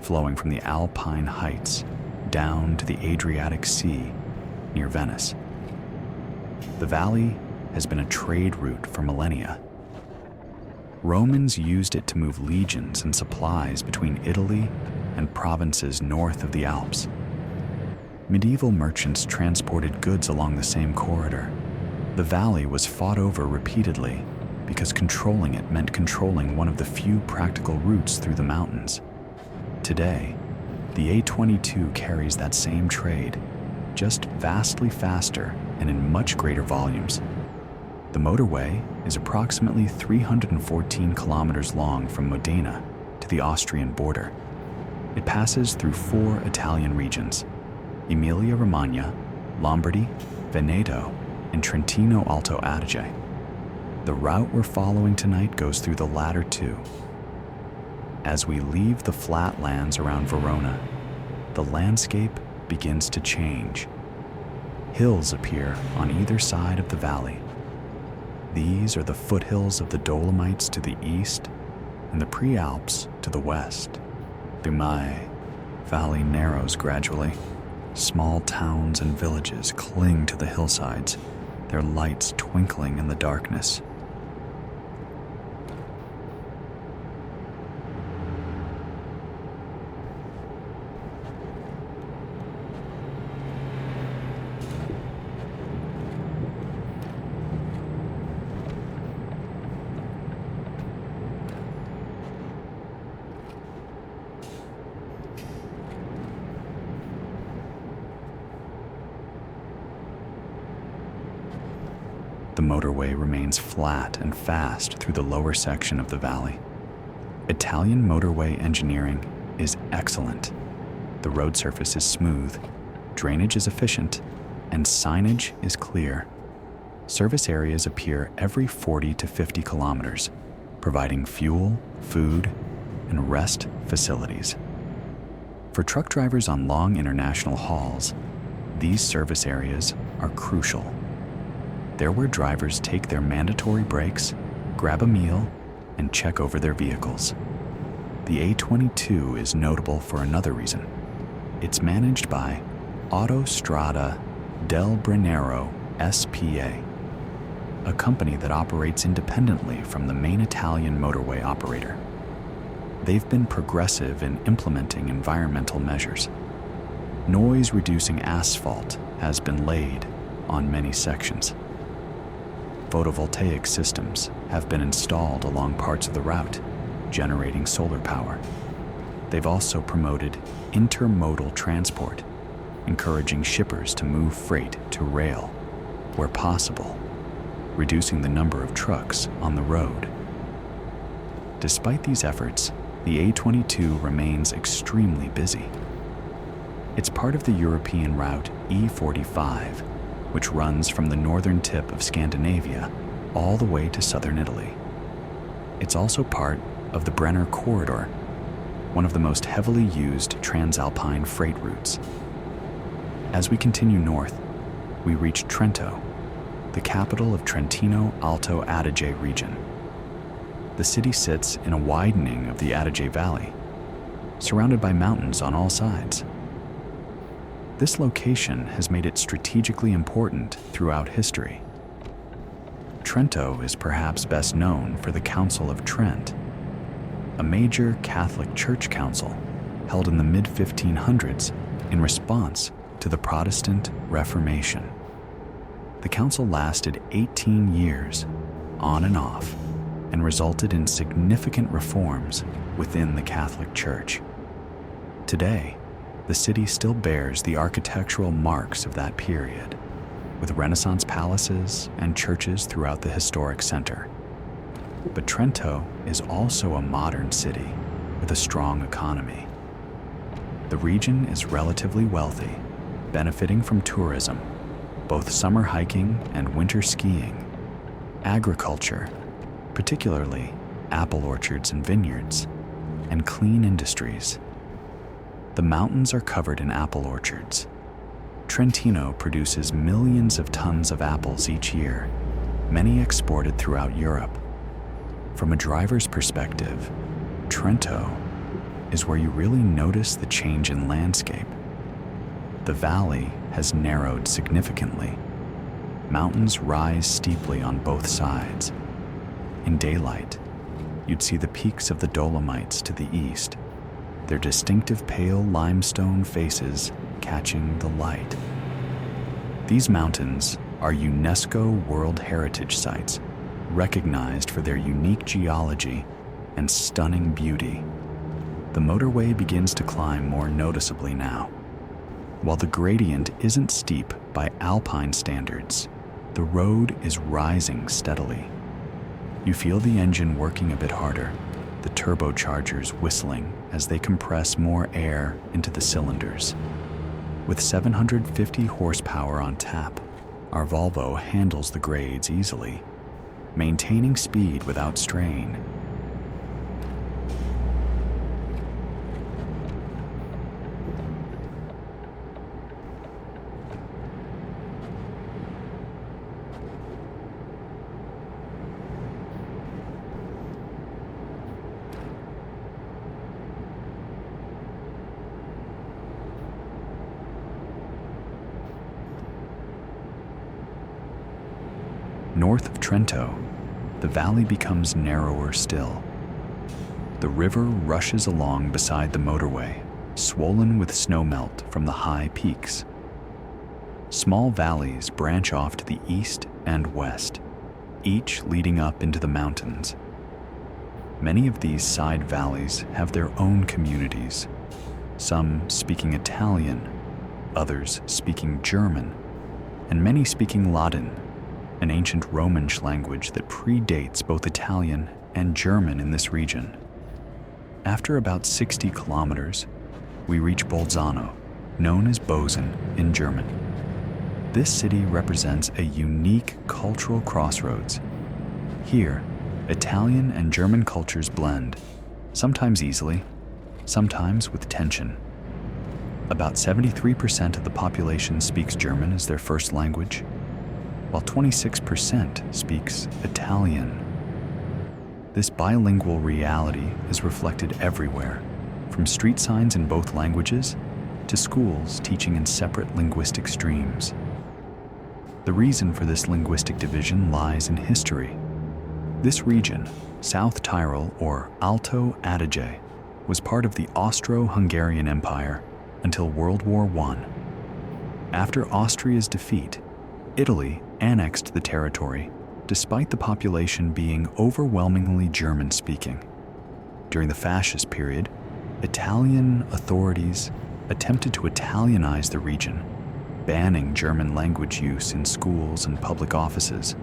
flowing from the Alpine heights down to the Adriatic Sea near Venice. The valley has been a trade route for millennia. Romans used it to move legions and supplies between Italy and provinces north of the Alps. Medieval merchants transported goods along the same corridor. The valley was fought over repeatedly because controlling it meant controlling one of the few practical routes through the mountains. Today, the A22 carries that same trade, just vastly faster and in much greater volumes. The motorway is approximately 314 kilometers long from Modena to the Austrian border. It passes through 4 Italian regions: Emilia-Romagna, Lombardy, Veneto, and Trentino-Alto Adige. The route we're following tonight goes through the latter two. As we leave the flatlands around Verona, the landscape begins to change. Hills appear on either side of the valley. These are the foothills of the Dolomites to the east and the Prealps to the west. The Mai Valley narrows gradually. Small towns and villages cling to the hillsides, their lights twinkling in the darkness. The motorway remains flat and fast through the lower section of the valley. Italian motorway engineering is excellent. The road surface is smooth, drainage is efficient, and signage is clear. Service areas appear every 40 to 50 kilometers, providing fuel, food, and rest facilities. For truck drivers on long international hauls, these service areas are crucial. They're where drivers take their mandatory breaks, grab a meal, and check over their vehicles. The A22 is notable for another reason. It's managed by Autostrada del Brennero SPA, a company that operates independently from the main Italian motorway operator. They've been progressive in implementing environmental measures. Noise-reducing asphalt has been laid on many sections. Photovoltaic systems have been installed along parts of the route, generating solar power. They've also promoted intermodal transport, encouraging shippers to move freight to rail where possible, reducing the number of trucks on the road. Despite these efforts, the A22 remains extremely busy. It's part of the European route E45, which runs from the northern tip of Scandinavia all the way to southern Italy. It's also part of the Brenner Corridor, one of the most heavily used transalpine freight routes. As we continue north, we reach Trento, the capital of Trentino-Alto Adige region. The city sits in a widening of the Adige Valley, surrounded by mountains on all sides. This location has made it strategically important throughout history. Trento is perhaps best known for the Council of Trent, a major Catholic church council held in the mid-1500s in response to the Protestant Reformation. The council lasted 18 years, on and off, and resulted in significant reforms within the Catholic Church. Today, the city still bears the architectural marks of that period, with Renaissance palaces and churches throughout the historic center. But Trento is also a modern city with a strong economy. The region is relatively wealthy, benefiting from tourism, both summer hiking and winter skiing, agriculture, particularly apple orchards and vineyards, and clean industries. The mountains are covered in apple orchards. Trentino produces millions of tons of apples each year, many exported throughout Europe. From a driver's perspective, Trento is where you really notice the change in landscape. The valley has narrowed significantly. Mountains rise steeply on both sides. In daylight, you'd see the peaks of the Dolomites to the east, their distinctive pale limestone faces catching the light. These mountains are UNESCO World Heritage Sites, recognized for their unique geology and stunning beauty. The motorway begins to climb more noticeably now. While the gradient isn't steep by Alpine standards, the road is rising steadily. You feel the engine working a bit harder, the turbochargers whistling as they compress more air into the cylinders. With 750 horsepower on tap, our Volvo handles the grades easily, maintaining speed without strain. North of Trento, the valley becomes narrower still. The river rushes along beside the motorway, swollen with snowmelt from the high peaks. Small valleys branch off to the east and west, each leading up into the mountains. Many of these side valleys have their own communities, some speaking Italian, others speaking German, and many speaking Latin, an ancient Romansh language that predates both Italian and German in this region. After about 60 kilometers, we reach Bolzano, known as Bozen in German. This city represents a unique cultural crossroads. Here, Italian and German cultures blend, sometimes easily, sometimes with tension. About 73% of the population speaks German as their first language, while 26% speaks Italian. This bilingual reality is reflected everywhere, from street signs in both languages to schools teaching in separate linguistic streams. The reason for this linguistic division lies in history. This region, South Tyrol or Alto Adige, was part of the Austro-Hungarian Empire until World War I. After Austria's defeat, Italy annexed the territory, despite the population being overwhelmingly German-speaking. During the fascist period, Italian authorities attempted to Italianize the region, banning German language use in schools and public offices.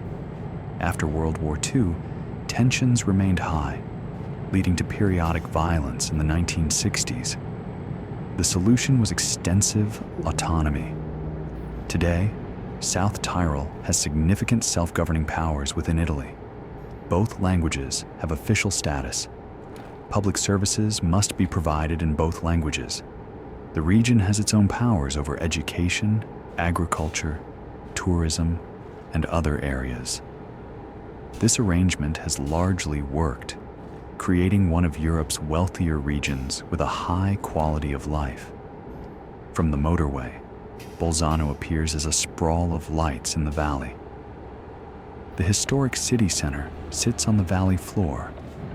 After World War II, tensions remained high, leading to periodic violence in the 1960s. The solution was extensive autonomy. Today, South Tyrol has significant self-governing powers within Italy. Both languages have official status. Public services must be provided in both languages. The region has its own powers over education, agriculture, tourism, and other areas. This arrangement has largely worked, creating one of Europe's wealthier regions with a high quality of life. From the motorway, Bolzano appears as a sprawl of lights in the valley. The historic city center sits on the valley floor,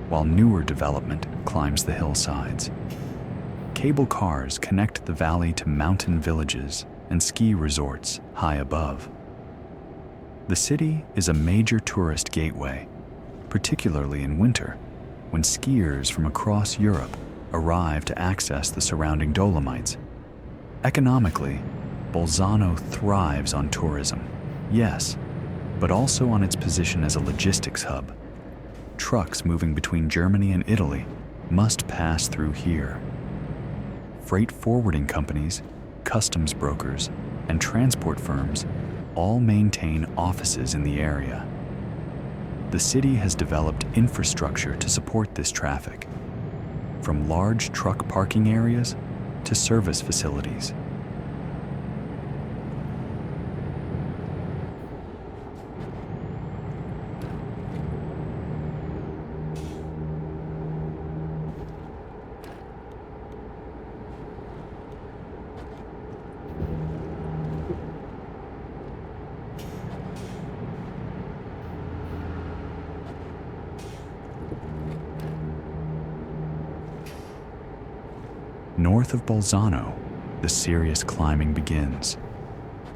while newer development climbs the hillsides. Cable cars connect the valley to mountain villages and ski resorts high above. The city is a major tourist gateway, particularly in winter, when skiers from across Europe arrive to access the surrounding Dolomites. Economically, Bolzano thrives on tourism, yes, but also on its position as a logistics hub. Trucks moving between Germany and Italy must pass through here. Freight forwarding companies, customs brokers, and transport firms all maintain offices in the area. The city has developed infrastructure to support this traffic. from large truck parking areas to service facilities. North of Bolzano, the serious climbing begins.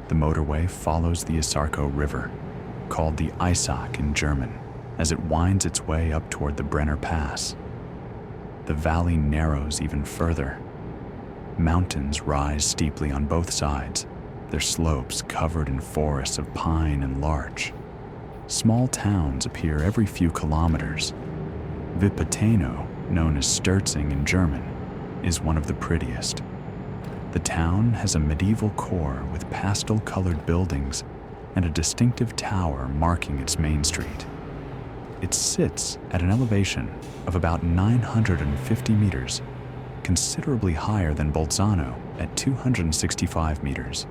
The motorway follows the Isarco River, called the Eisack in German, as it winds its way up toward the Brenner Pass. The valley narrows even further. Mountains rise steeply on both sides, their slopes covered in forests of pine and larch. Small towns appear every few kilometers. Vipiteno, known as Sturzing in German, is one of the prettiest. The town has a medieval core with pastel-colored buildings and a distinctive tower marking its main street. It sits at an elevation of about 950 meters, considerably higher than Bolzano at 265 meters.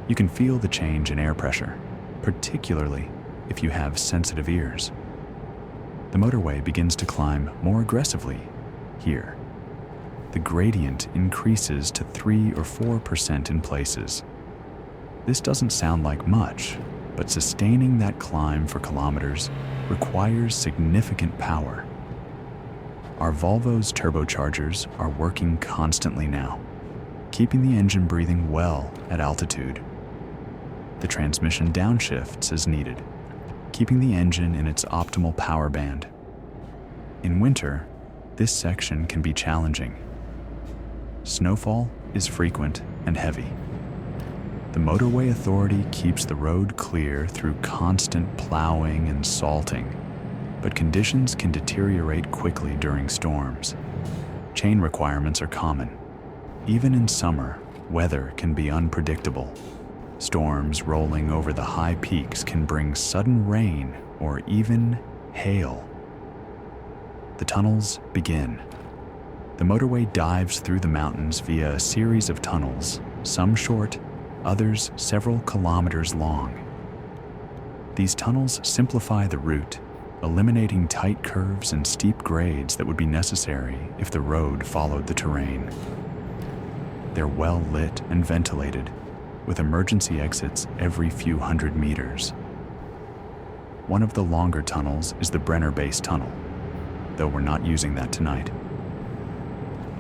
You can feel the change in air pressure, particularly if you have sensitive ears. The motorway begins to climb more aggressively here. The gradient increases to 3 or 4% in places. This doesn't sound like much, but sustaining that climb for kilometers requires significant power. Our Volvo's turbochargers are working constantly now, keeping the engine breathing well at altitude. The transmission downshifts as needed, keeping the engine in its optimal power band. In winter, this section can be challenging. Snowfall is frequent and heavy. The Motorway Authority keeps the road clear through constant plowing and salting, but conditions can deteriorate quickly during storms. Chain requirements are common. Even in summer, weather can be unpredictable. Storms rolling over the high peaks can bring sudden rain or even hail. The tunnels begin. The motorway dives through the mountains via a series of tunnels, some short, others several kilometers long. These tunnels simplify the route, eliminating tight curves and steep grades that would be necessary if the road followed the terrain. They're well lit and ventilated, with emergency exits every few hundred meters. One of the longer tunnels is the Brenner Base Tunnel, though we're not using that tonight.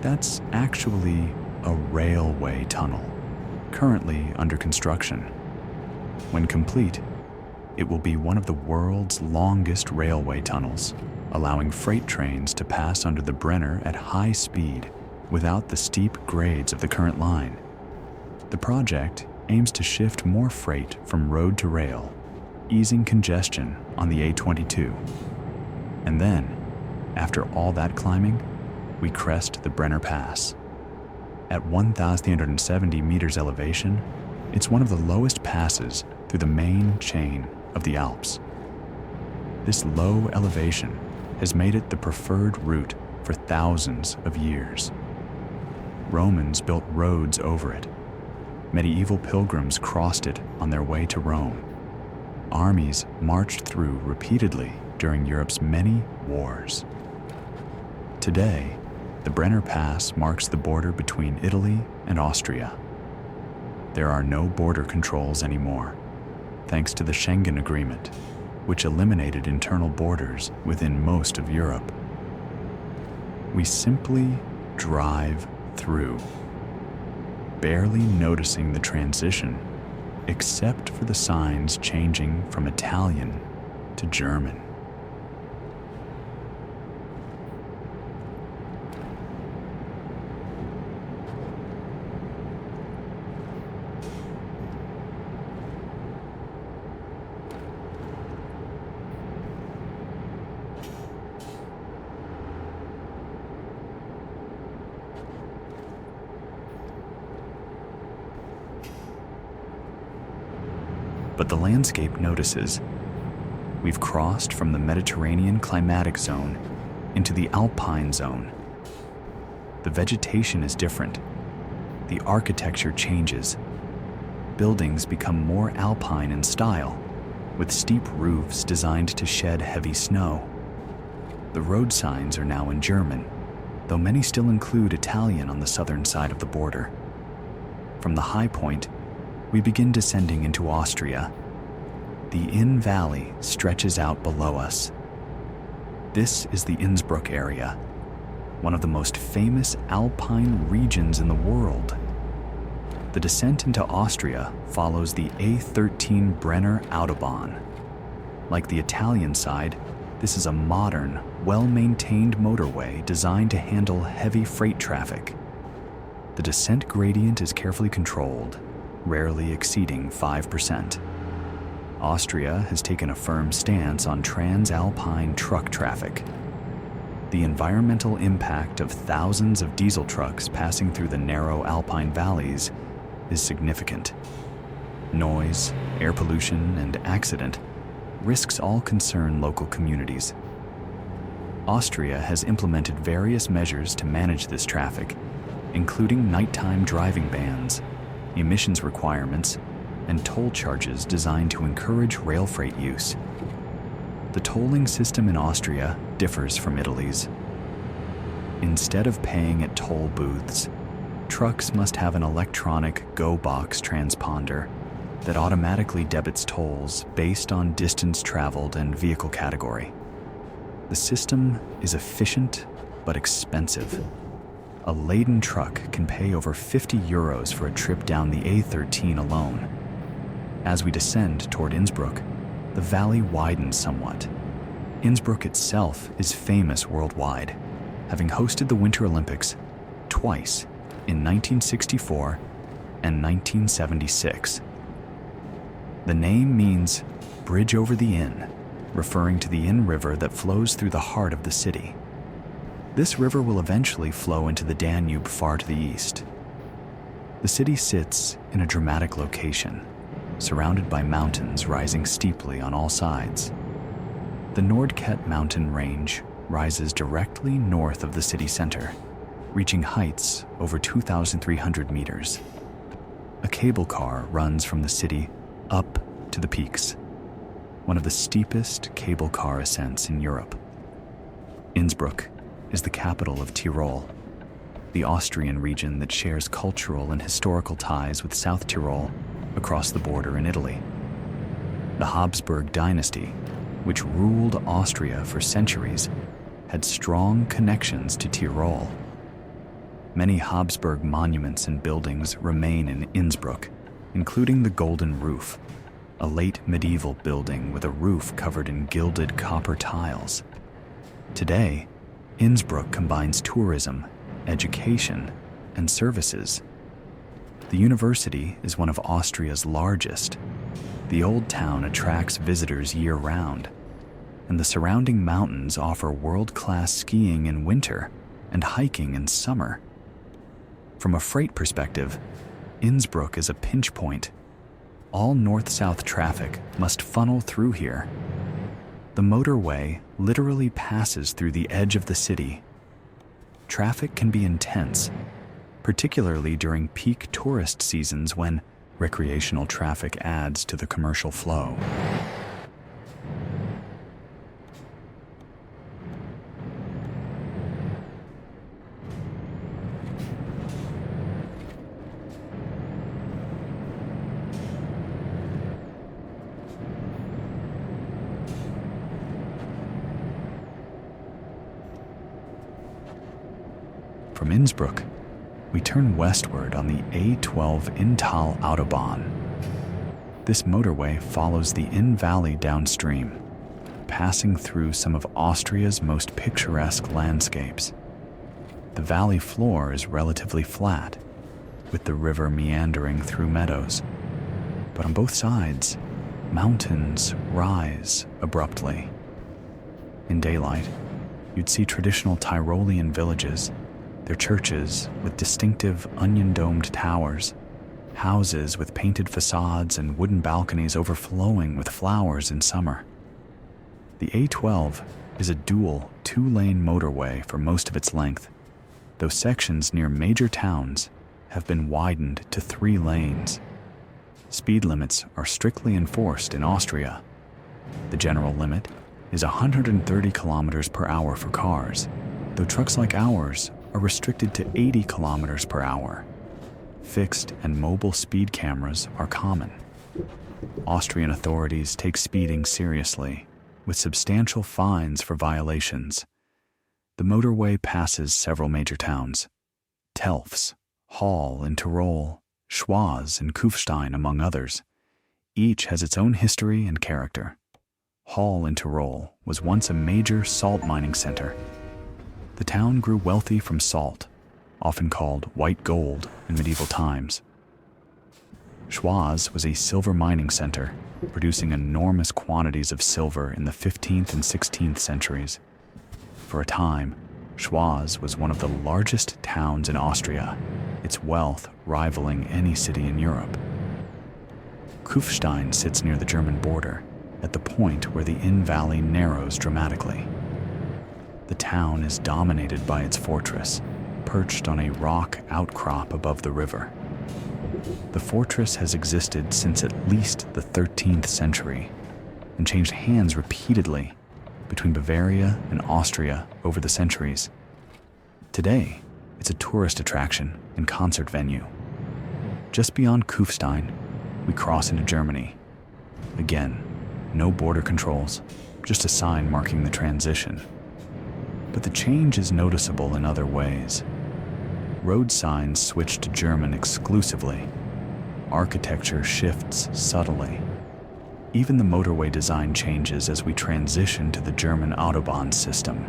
That's actually a railway tunnel, currently under construction. When complete, it will be one of the world's longest railway tunnels, allowing freight trains to pass under the Brenner at high speed without the steep grades of the current line. The project aims to shift more freight from road to rail, easing congestion on the A22. And then, after all that climbing, we crest the Brenner Pass. At 1,370 meters elevation, it's one of the lowest passes through the main chain of the Alps. This low elevation has made it the preferred route for thousands of years. Romans built roads over it. Medieval pilgrims crossed it on their way to Rome. Armies marched through repeatedly during Europe's many wars. Today, the Brenner Pass marks the border between Italy and Austria. There are no border controls anymore, thanks to the Schengen Agreement, which eliminated internal borders within most of Europe. We simply drive through, barely noticing the transition, except for the signs changing from Italian to German. But the landscape notices. We've crossed from the Mediterranean climatic zone into the Alpine zone, The vegetation is different. The architecture changes. Buildings become more alpine in style, with steep roofs designed to shed heavy snow. The road signs are now in German, though many still include Italian on the southern side of the border. From the high point, we begin descending into Austria. The Inn Valley stretches out below us. This is the Innsbruck area, one of the most famous alpine regions in the world. The descent into Austria follows the A13 Brenner Autobahn. Like the Italian side, this is a modern, well-maintained motorway designed to handle heavy freight traffic. The descent gradient is carefully controlled, rarely exceeding 5%. Austria has taken a firm stance on transalpine truck traffic. The environmental impact of thousands of diesel trucks passing through the narrow alpine valleys is significant. Noise, air pollution, and accident risks all concern local communities. Austria has implemented various measures to manage this traffic, including nighttime driving bans, emissions requirements, and toll charges designed to encourage rail freight use. The tolling system in Austria differs from Italy's. Instead of paying at toll booths, trucks must have an electronic go-box transponder that automatically debits tolls based on distance traveled and vehicle category. The system is efficient but expensive. A laden truck can pay over €50 for a trip down the A13 alone. As we descend toward Innsbruck, the valley widens somewhat. Innsbruck itself is famous worldwide, having hosted the Winter Olympics twice in 1964 and 1976. The name means bridge over the Inn, referring to the Inn River that flows through the heart of the city. This river will eventually flow into the Danube far to the east. The city sits in a dramatic location, surrounded by mountains rising steeply on all sides. The Nordket mountain range rises directly north of the city center, reaching heights over 2,300 meters. A cable car runs from the city up to the peaks, one of the steepest cable car ascents in Europe. Innsbruck is the capital of Tyrol, the Austrian region that shares cultural and historical ties with South Tyrol across the border in Italy. The Habsburg dynasty, which ruled Austria for centuries, had strong connections to Tyrol. Many Habsburg monuments and buildings remain in Innsbruck, including the Golden Roof, a late medieval building with a roof covered in gilded copper tiles. Today, Innsbruck combines tourism, education, and services. The university is one of Austria's largest. The old town attracts visitors year-round, and the surrounding mountains offer world-class skiing in winter and hiking in summer. From a freight perspective, Innsbruck is a pinch point. All north-south traffic must funnel through here. The motorway literally passes through the edge of the city. Traffic can be intense, particularly during peak tourist seasons when recreational traffic adds to the commercial flow. From Innsbruck, we turn westward on the A12 Inntal Autobahn. This motorway follows the Inn Valley downstream, passing through some of Austria's most picturesque landscapes. The valley floor is relatively flat, with the river meandering through meadows. But on both sides, mountains rise abruptly. In daylight, you'd see traditional Tyrolean villages, their churches with distinctive onion-domed towers, houses with painted facades and wooden balconies overflowing with flowers in summer. The A12 is a dual two-lane motorway for most of its length, though sections near major towns have been widened to 3 lanes. Speed limits are strictly enforced in Austria. The general limit is 130 kilometers per hour for cars, though trucks like ours are restricted to 80 kilometers per hour. Fixed and mobile speed cameras are common. Austrian authorities take speeding seriously, with substantial fines for violations. The motorway passes several major towns: Telfs, Hall in Tyrol, Schwaz and Kufstein, among others. Each has its own history and character. Hall in Tyrol was once a major salt mining center. The town grew wealthy from salt, often called white gold in medieval times. Schwaz was a silver mining center, producing enormous quantities of silver in the 15th and 16th centuries. For a time, Schwaz was one of the largest towns in Austria, its wealth rivaling any city in Europe. Kufstein sits near the German border, at the point where the Inn Valley narrows dramatically. The town is dominated by its fortress, perched on a rock outcrop above the river. The fortress has existed since at least the 13th century and changed hands repeatedly between Bavaria and Austria over the centuries. Today, it's a tourist attraction and concert venue. Just beyond Kufstein, we cross into Germany. Again, no border controls, just a sign marking the transition. But the change is noticeable in other ways. Road signs switch to German exclusively. Architecture shifts subtly. Even the motorway design changes as we transition to the German Autobahn system.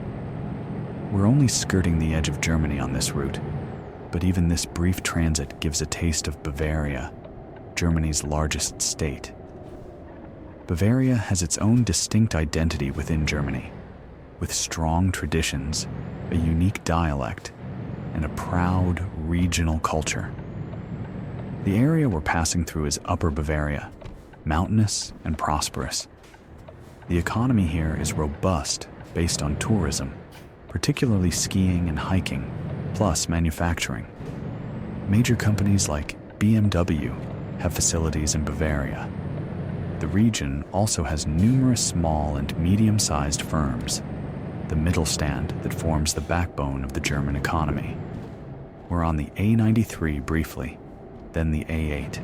We're only skirting the edge of Germany on this route, but even this brief transit gives a taste of Bavaria, Germany's largest state. Bavaria has its own distinct identity within Germany, with strong traditions, a unique dialect, and a proud regional culture. The area we're passing through is Upper Bavaria, mountainous and prosperous. The economy here is robust, based on tourism, particularly skiing and hiking, plus manufacturing. Major companies like BMW have facilities in Bavaria. The region also has numerous small and medium-sized firms, the Mittelstand that forms the backbone of the German economy. We're on the A93 briefly, then the A8.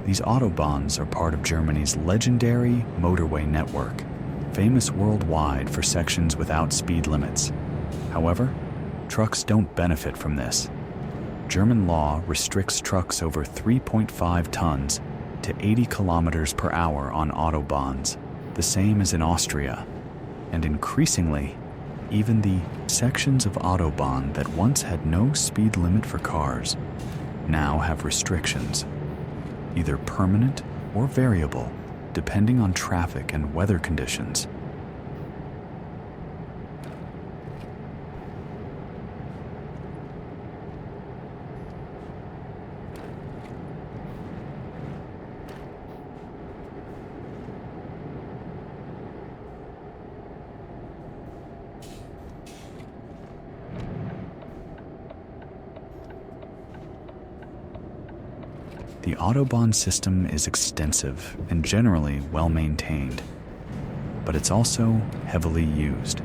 These autobahns are part of Germany's legendary motorway network, famous worldwide for sections without speed limits. However, trucks don't benefit from this. German law restricts trucks over 3.5 tons to 80 kilometers per hour on autobahns, the same as in Austria. And increasingly, even the sections of Autobahn that once had no speed limit for cars now have restrictions, either permanent or variable, depending on traffic and weather conditions. The Autobahn system is extensive and generally well maintained, but it's also heavily used.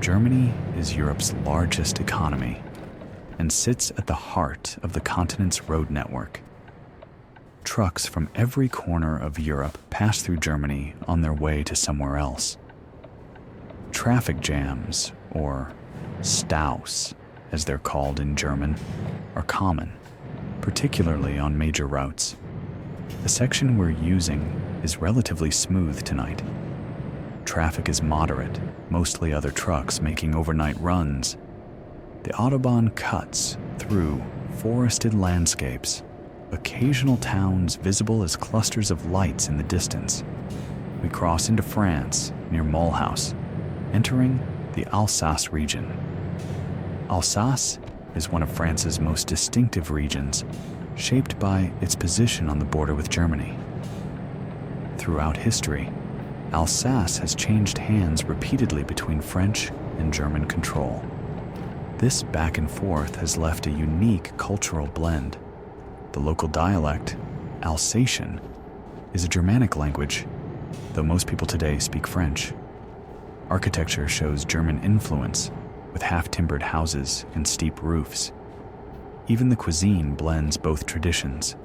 Germany is Europe's largest economy and sits at the heart of the continent's road network. Trucks from every corner of Europe pass through Germany on their way to somewhere else. Traffic jams, or Staus, as they're called in German, are common, particularly on major routes. The section we're using is relatively smooth tonight. Traffic is moderate, mostly other trucks making overnight runs. The Autobahn cuts through forested landscapes, occasional towns visible as clusters of lights in the distance. We cross into France near Mulhouse, entering the Alsace region. Alsace is one of France's most distinctive regions, shaped by its position on the border with Germany. Throughout history, Alsace has changed hands repeatedly between French and German control. This back and forth has left a unique cultural blend. The local dialect, Alsatian, is a Germanic language, though most people today speak French. Architecture shows German influence, with half-timbered houses and steep roofs. Even the cuisine blends both traditions.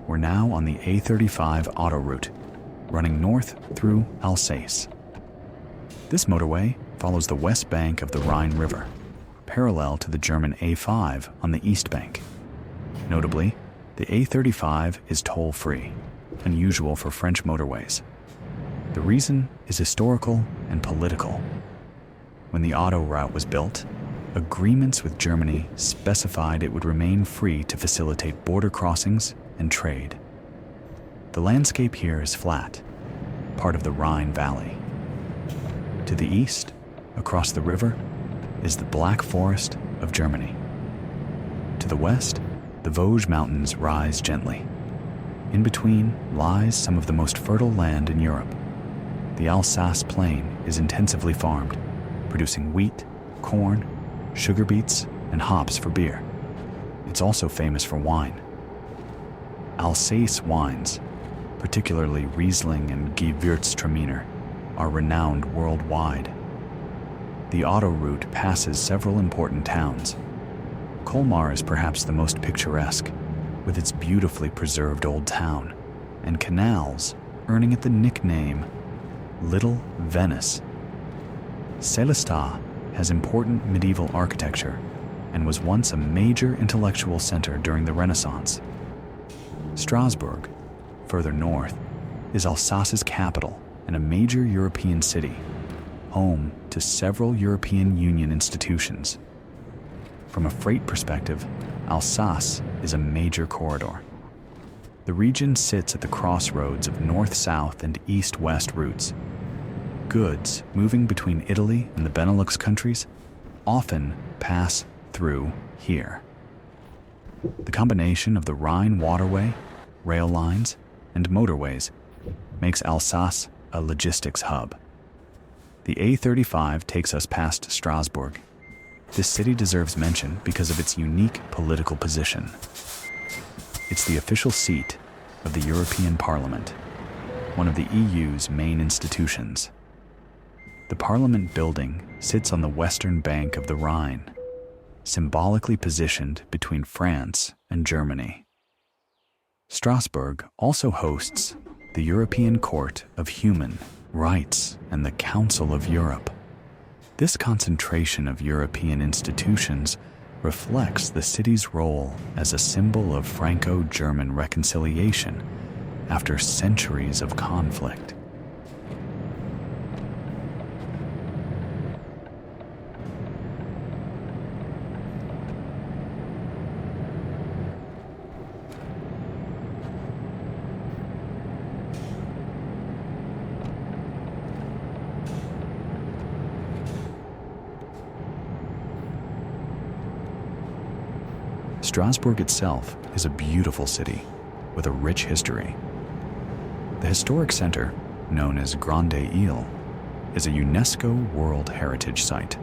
We're now on the A35 autoroute, running north through Alsace. This motorway follows the west bank of the Rhine River, parallel to the German A5 on the east bank. Notably, the A35 is toll-free, unusual for French motorways. The reason is historical and political. When the auto route was built, agreements with Germany specified it would remain free to facilitate border crossings and trade. The landscape here is flat, part of the Rhine Valley. To the east, across the river, is the Black Forest of Germany. To the west, the Vosges Mountains rise gently. In between lies some of the most fertile land in Europe. The Alsace Plain is intensively farmed, producing wheat, corn, sugar beets, and hops for beer. It's also famous for wine. Alsace wines, particularly Riesling and Gewürztraminer, are renowned worldwide. The autoroute passes several important towns. Colmar is perhaps the most picturesque, with its beautifully preserved old town, and canals earning it the nickname Little Venice. Sélestat has important medieval architecture and was once a major intellectual center during the Renaissance. Strasbourg, further north, is Alsace's capital and a major European city, home to several European Union institutions. From a freight perspective, Alsace is a major corridor. The region sits at the crossroads of north-south and east-west routes. Goods moving between Italy and the Benelux countries often pass through here. The combination of the Rhine waterway, rail lines, and motorways makes Alsace a logistics hub. The A35 takes us past Strasbourg. This city deserves mention because of its unique political position. It's the official seat of the European Parliament, one of the EU's main institutions. The Parliament building sits on the western bank of the Rhine, symbolically positioned between France and Germany. Strasbourg also hosts the European Court of Human Rights and the Council of Europe. This concentration of European institutions reflects the city's role as a symbol of Franco-German reconciliation after centuries of conflict. Strasbourg itself is a beautiful city with a rich history. The historic center, known as Grande Ile, is a UNESCO World Heritage Site.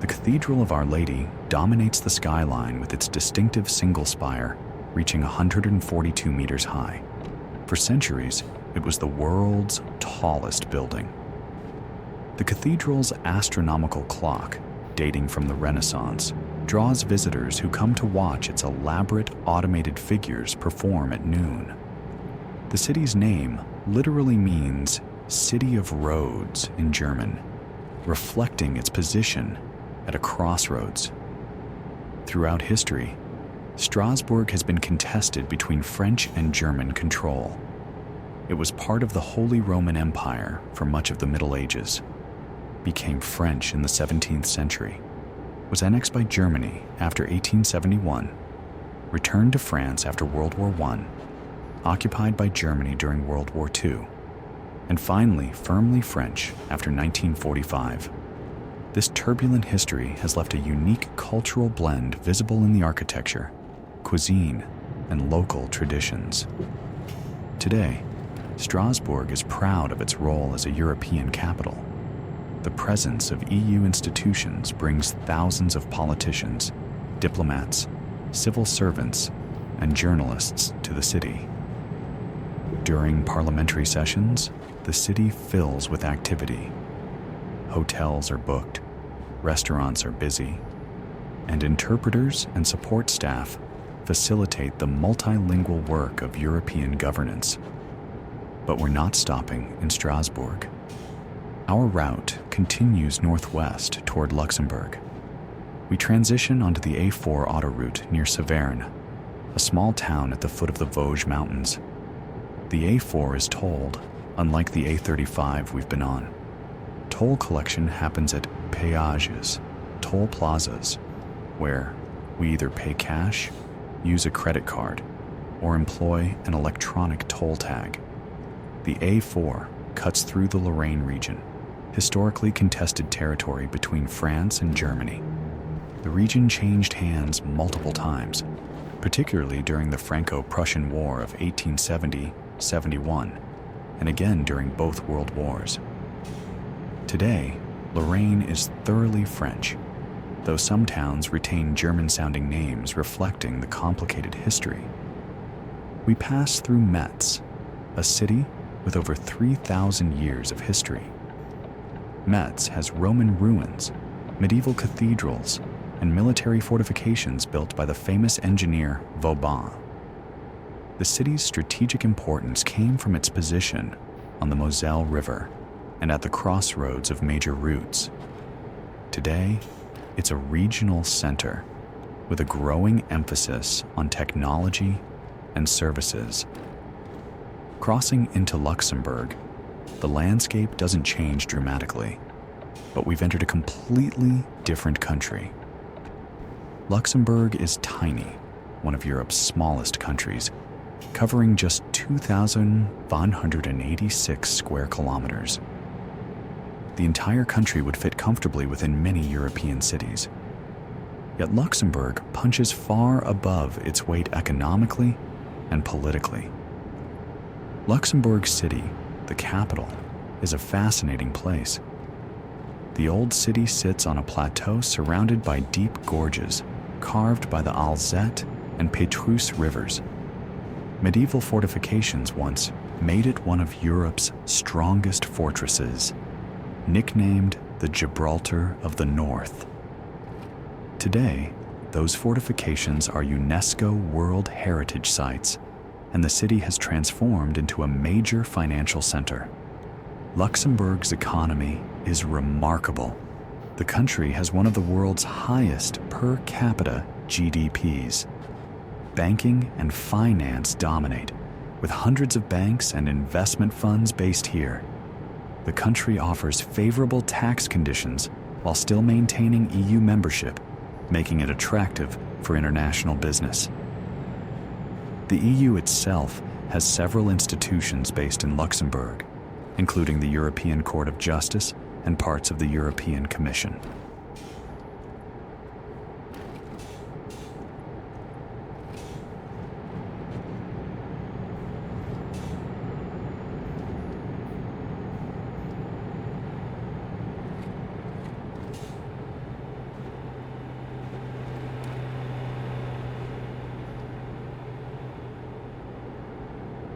The Cathedral of Our Lady dominates the skyline with its distinctive single spire, reaching 142 meters high. For centuries, it was the world's tallest building. The cathedral's astronomical clock, dating from the Renaissance, draws visitors who come to watch its elaborate automated figures perform at noon. The city's name literally means City of Roads in German, reflecting its position at a crossroads. Throughout history, Strasbourg has been contested between French and German control. It was part of the Holy Roman Empire for much of the Middle Ages, became French in the 17th century, was annexed by Germany after 1871, returned to France after World War I, occupied by Germany during World War II, and finally firmly French after 1945. This turbulent history has left a unique cultural blend visible in the architecture, cuisine, and local traditions. Today, Strasbourg is proud of its role as a European capital. the presence of EU institutions brings thousands of politicians, diplomats, civil servants, and journalists to the city. During parliamentary sessions, the city fills with activity. Hotels are booked, restaurants are busy, and interpreters and support staff facilitate the multilingual work of European governance. But we're not stopping in Strasbourg. Our route continues northwest toward Luxembourg. We transition onto the A4 autoroute near Saverne, a small town at the foot of the Vosges Mountains. The A4 is tolled, unlike the A35 we've been on. Toll collection happens at péages, toll plazas, where we either pay cash, use a credit card, or employ an electronic toll tag. The A4 cuts through the Lorraine region, historically contested territory between France and Germany. The region changed hands multiple times, particularly during the Franco-Prussian War of 1870-71, and again during both world wars. Today, Lorraine is thoroughly French, though some towns retain German-sounding names reflecting the complicated history. We pass through Metz, a city with over 3,000 years of history. Metz has Roman ruins, medieval cathedrals, and military fortifications built by the famous engineer Vauban. The city's strategic importance came from its position on the Moselle River and at the crossroads of major routes. Today, it's a regional center with a growing emphasis on technology and services. Crossing into Luxembourg, the landscape doesn't change dramatically, but we've entered a completely different country. Luxembourg is tiny, one of Europe's smallest countries, covering just 2,186 square kilometers. The entire country would fit comfortably within many European cities. Yet Luxembourg punches far above its weight economically and politically. Luxembourg City, the capital, is a fascinating place. The old city sits on a plateau surrounded by deep gorges, carved by the Alzette and Pétrus rivers. Medieval fortifications once made it one of Europe's strongest fortresses, nicknamed the Gibraltar of the North. Today, those fortifications are UNESCO World Heritage Sites, and the city has transformed into a major financial center. Luxembourg's economy is remarkable. The country has one of the world's highest per capita GDPs. Banking and finance dominate, with hundreds of banks and investment funds based here. The country offers favorable tax conditions while still maintaining EU membership, making it attractive for international business. The EU itself has several institutions based in Luxembourg, including the European Court of Justice and parts of the European Commission.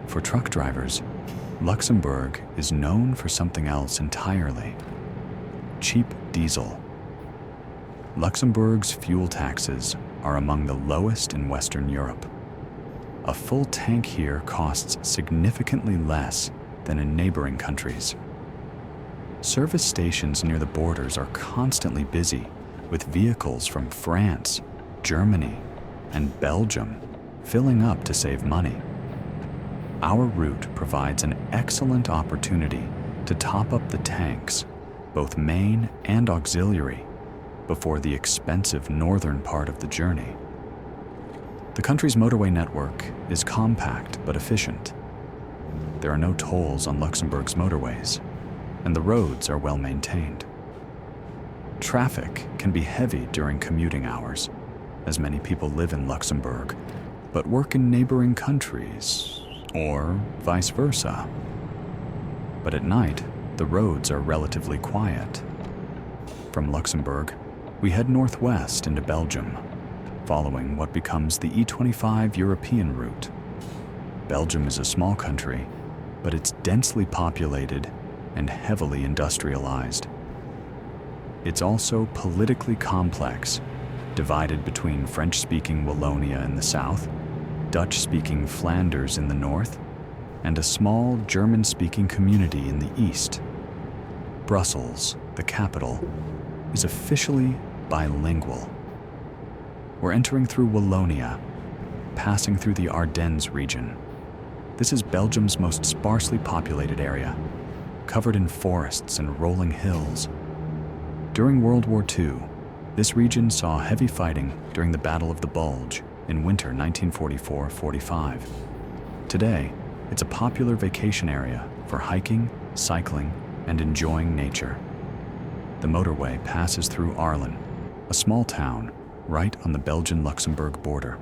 For truck drivers, Luxembourg is known for something else entirely: cheap diesel. Luxembourg's fuel taxes are among the lowest in Western Europe. A full tank here costs significantly less than in neighboring countries. Service stations near the borders are constantly busy with vehicles from France, Germany, and Belgium filling up to save money. Our route provides an excellent opportunity to top up the tanks, both main and auxiliary, before the expensive northern part of the journey. The country's motorway network is compact but efficient. There are no tolls on Luxembourg's motorways, and the roads are well maintained. Traffic can be heavy during commuting hours, as many people live in Luxembourg, but work in neighboring countries, or vice versa. But at night, the roads are relatively quiet, From Luxembourg, we head northwest into Belgium, following what becomes the E25 European route. Belgium is a small country, but it's densely populated and heavily industrialized. It's also politically complex, divided between French-speaking Wallonia in the south, Dutch-speaking Flanders in the north, and a small German-speaking community in the east. Brussels, the capital, is officially bilingual. We're entering through Wallonia, passing through the Ardennes region. This is Belgium's most sparsely populated area, covered in forests and rolling hills. During World War II, this region saw heavy fighting during the Battle of the Bulge in winter 1944-45. Today, it's a popular vacation area for hiking, cycling, and enjoying nature. The motorway passes through Arlen, a small town right on the Belgian-Luxembourg border.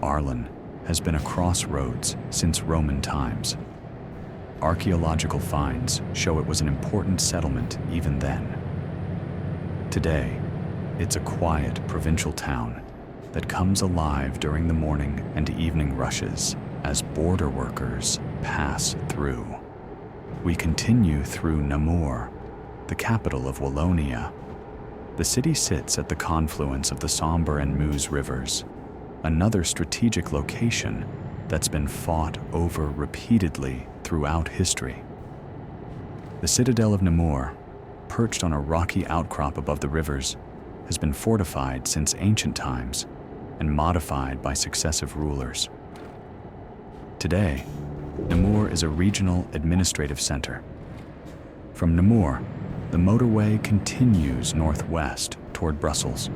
Arlen has been a crossroads since Roman times. Archaeological finds show it was an important settlement even then. Today, it's a quiet provincial town that comes alive during the morning and evening rushes as border workers pass through. We continue through Namur, the capital of Wallonia. The city sits at the confluence of the Sambre and Meuse rivers, another strategic location that's been fought over repeatedly throughout history. The citadel of Namur, perched on a rocky outcrop above the rivers, has been fortified since ancient times and modified by successive rulers. Today, Namur is a regional administrative center. From Namur, the motorway continues northwest toward Brussels.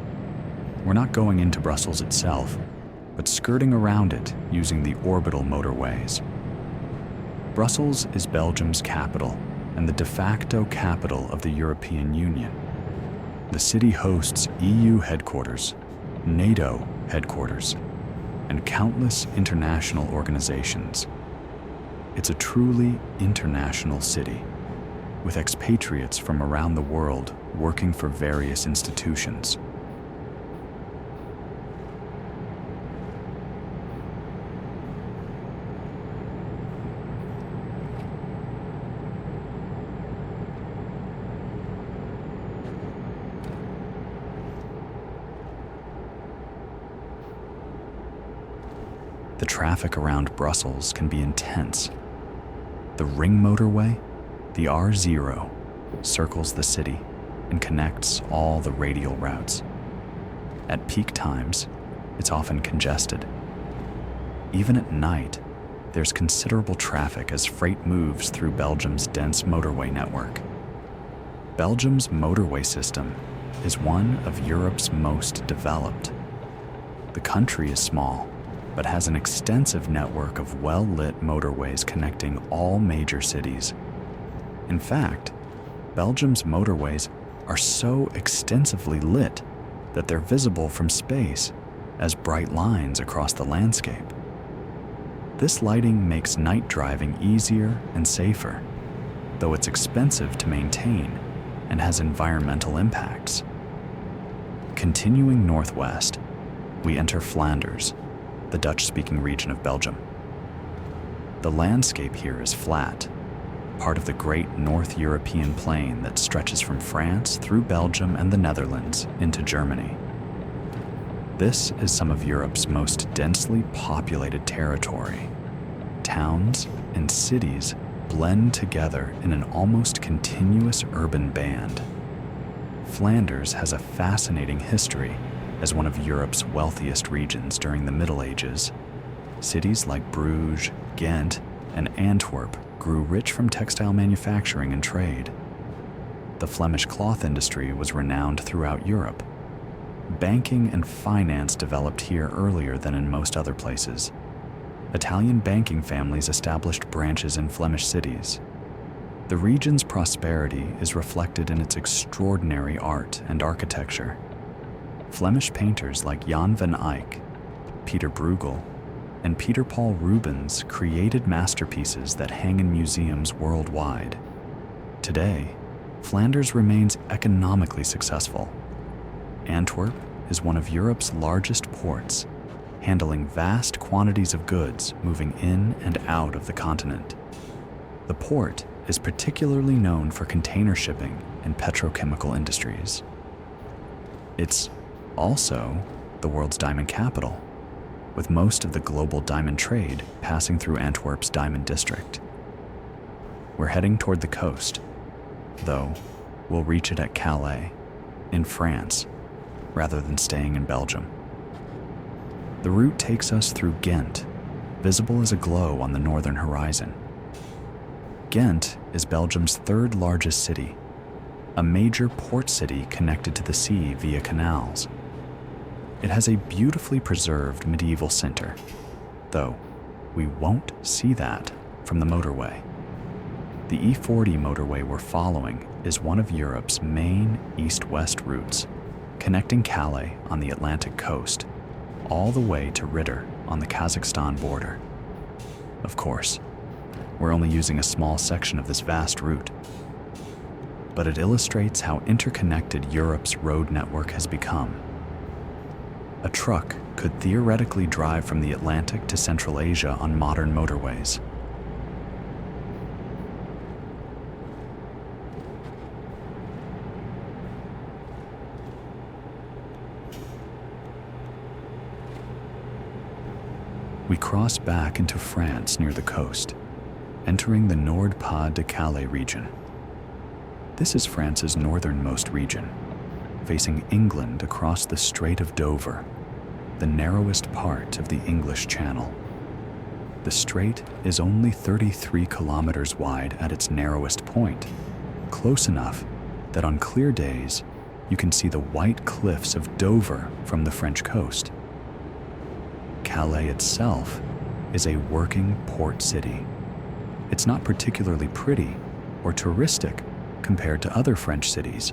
We're not going into Brussels itself, but skirting around it using the orbital motorways. Brussels is Belgium's capital and the de facto capital of the European Union. The city hosts EU headquarters, NATO headquarters, and countless international organizations. It's a truly international city, with expatriates from around the world working for various institutions. The traffic around Brussels can be intense. The ring motorway, the R0, circles the city and connects all the radial routes. At peak times, it's often congested. Even at night, there's considerable traffic as freight moves through Belgium's dense motorway network. Belgium's motorway system is one of Europe's most developed. The country is small, but has an extensive network of well-lit motorways connecting all major cities. In fact, Belgium's motorways are so extensively lit that they're visible from space as bright lines across the landscape. This lighting makes night driving easier and safer, though it's expensive to maintain and has environmental impacts. Continuing northwest, we enter Flanders, the Dutch-speaking region of Belgium. The landscape here is flat, part of the great North European plain that stretches from France through Belgium and the Netherlands into Germany. This is some of Europe's most densely populated territory. Towns and cities blend together in an almost continuous urban band. Flanders has a fascinating history as one of Europe's wealthiest regions during the Middle Ages. Cities like Bruges, Ghent, and Antwerp grew rich from textile manufacturing and trade. The Flemish cloth industry was renowned throughout Europe. Banking and finance developed here earlier than in most other places. Italian banking families established branches in Flemish cities. The region's prosperity is reflected in its extraordinary art and architecture. Flemish painters like Jan van Eyck, Peter Bruegel, and Peter Paul Rubens created masterpieces that hang in museums worldwide. Today, Flanders remains economically successful. Antwerp is one of Europe's largest ports, handling vast quantities of goods moving in and out of the continent. The port is particularly known for container shipping and petrochemical industries. It's also the world's diamond capital, with most of the global diamond trade passing through Antwerp's diamond district. We're heading toward the coast, though we'll reach it at Calais, in France, rather than staying in Belgium. The route takes us through Ghent, visible as a glow on the northern horizon. Ghent is Belgium's third largest city, a major port city connected to the sea via canals. It has a beautifully preserved medieval center, though we won't see that from the motorway. The E40 motorway we're following is one of Europe's main east-west routes, connecting Calais on the Atlantic coast all the way to Ritter on the Kazakhstan border. Of course, we're only using a small section of this vast route, but it illustrates how interconnected Europe's road network has become. A truck could theoretically drive from the Atlantic to Central Asia on modern motorways. We cross back into France near the coast, entering the Nord-Pas-de-Calais region. This is France's northernmost region, facing England across the Strait of Dover, the narrowest part of the English Channel. The strait is only 33 kilometers wide at its narrowest point, close enough that on clear days you can see the white cliffs of Dover from the French coast. Calais itself is a working port city. It's not particularly pretty or touristic compared to other French cities,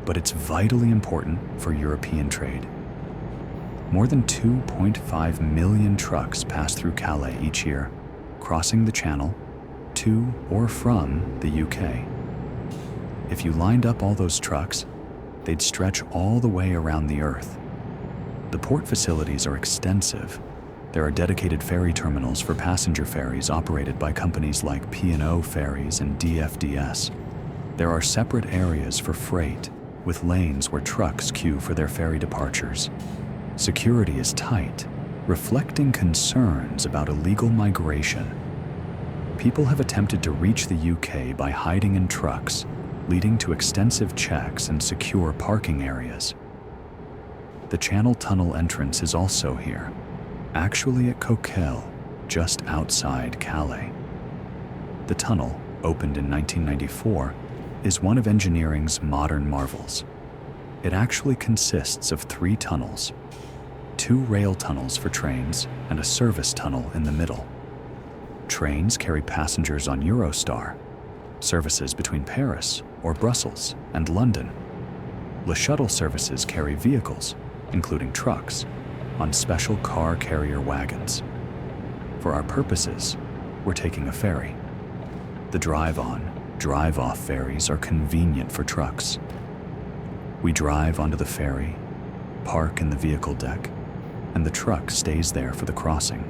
but it's vitally important for European trade. More than 2.5 million trucks pass through Calais each year, crossing the Channel to or from the UK. If you lined up all those trucks, they'd stretch all the way around the Earth. The port facilities are extensive. There are dedicated ferry terminals for passenger ferries operated by companies like P&O Ferries and DFDS. There are separate areas for freight, with lanes where trucks queue for their ferry departures. Security is tight, reflecting concerns about illegal migration. People have attempted to reach the UK by hiding in trucks, leading to extensive checks and secure parking areas. The Channel Tunnel entrance is also here, actually at Coquelles, just outside Calais. The tunnel, opened in 1994, is one of engineering's modern marvels. It actually consists of 3 tunnels, 2 rail tunnels for trains and a service tunnel in the middle. Trains carry passengers on Eurostar, services between Paris or Brussels and London. Le shuttle services carry vehicles, including trucks, on special car carrier wagons. For our purposes, we're taking a ferry. The drive-on, drive-off ferries are convenient for trucks. We drive onto the ferry, park in the vehicle deck, and the truck stays there for the crossing.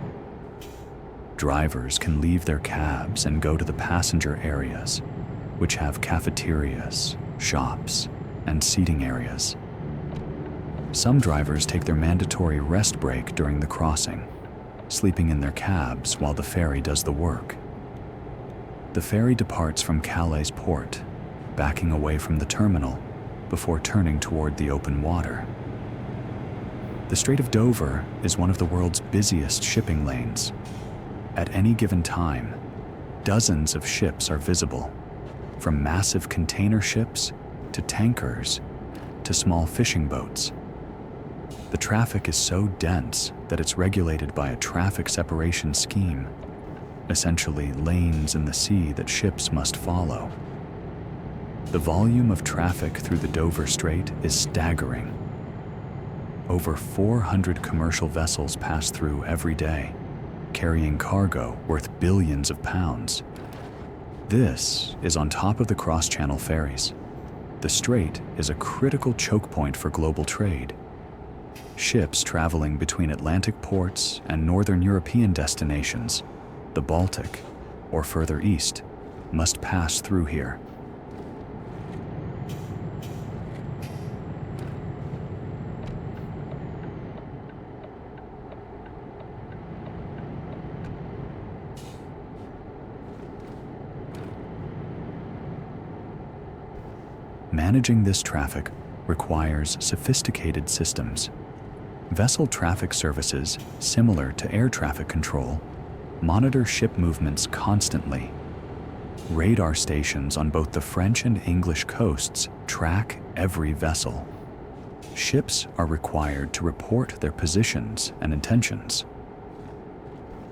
Drivers can leave their cabs and go to the passenger areas, which have cafeterias, shops, and seating areas. Some drivers take their mandatory rest break during the crossing, sleeping in their cabs while the ferry does the work. The ferry departs from Calais port, backing away from the terminal before turning toward the open water. The Strait of Dover is one of the world's busiest shipping lanes. At any given time, dozens of ships are visible, from massive container ships to tankers to small fishing boats. The traffic is so dense that it's regulated by a traffic separation scheme, essentially lanes in the sea that ships must follow. The volume of traffic through the Dover Strait is staggering. Over 400 commercial vessels pass through every day, carrying cargo worth billions of pounds. This is on top of the cross-channel ferries. The strait is a critical choke point for global trade. Ships traveling between Atlantic ports and northern European destinations, the Baltic, or further east, must pass through here. Managing this traffic requires sophisticated systems. Vessel traffic services, similar to air traffic control, monitor ship movements constantly. Radar stations on both the French and English coasts track every vessel. Ships are required to report their positions and intentions.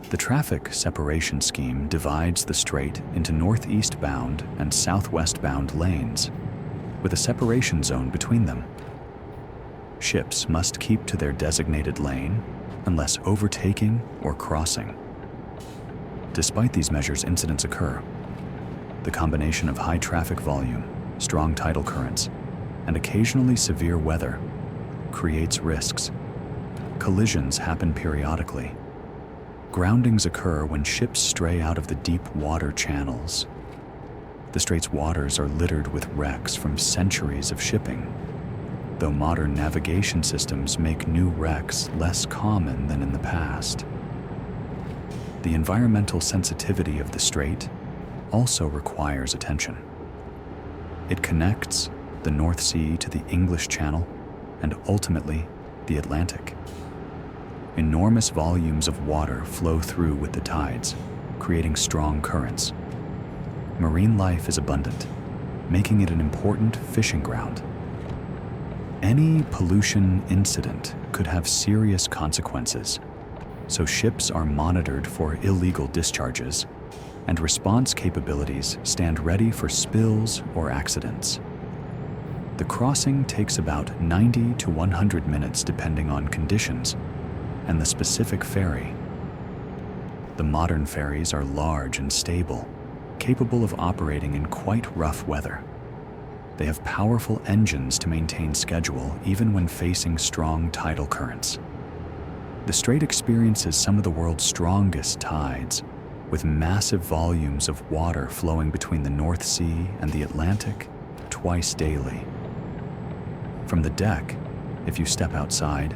The traffic separation scheme divides the strait into northeast-bound and southwest-bound lanes, with a separation zone between them. Ships must keep to their designated lane unless overtaking or crossing. Despite these measures, incidents occur. The combination of high traffic volume, strong tidal currents, and occasionally severe weather creates risks. Collisions happen periodically. Groundings occur when ships stray out of the deep water channels. The strait's waters are littered with wrecks from centuries of shipping, though modern navigation systems make new wrecks less common than in the past. The environmental sensitivity of the strait also requires attention. It connects the North Sea to the English Channel and ultimately the Atlantic. Enormous volumes of water flow through with the tides, creating strong currents. Marine life is abundant, making it an important fishing ground. Any pollution incident could have serious consequences, so ships are monitored for illegal discharges, and response capabilities stand ready for spills or accidents. The crossing takes about 90 to 100 minutes depending on conditions and the specific ferry. The modern ferries are large and stable, capable of operating in quite rough weather. They have powerful engines to maintain schedule even when facing strong tidal currents. The strait experiences some of the world's strongest tides, with massive volumes of water flowing between the North Sea and the Atlantic twice daily. From the deck, if you step outside,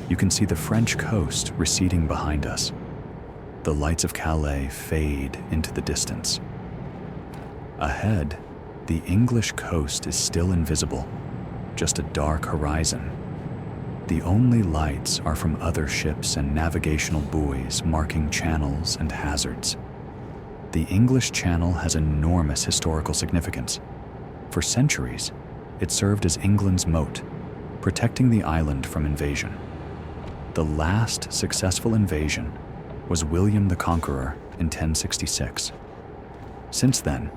you can see the French coast receding behind us. The lights of Calais fade into the distance. Ahead, the English coast is still invisible, just a dark horizon. The only lights are from other ships and navigational buoys marking channels and hazards. The English Channel has enormous historical significance. For centuries, it served as England's moat, protecting the island from invasion. The last successful invasion was William the Conqueror in 1066. Since then,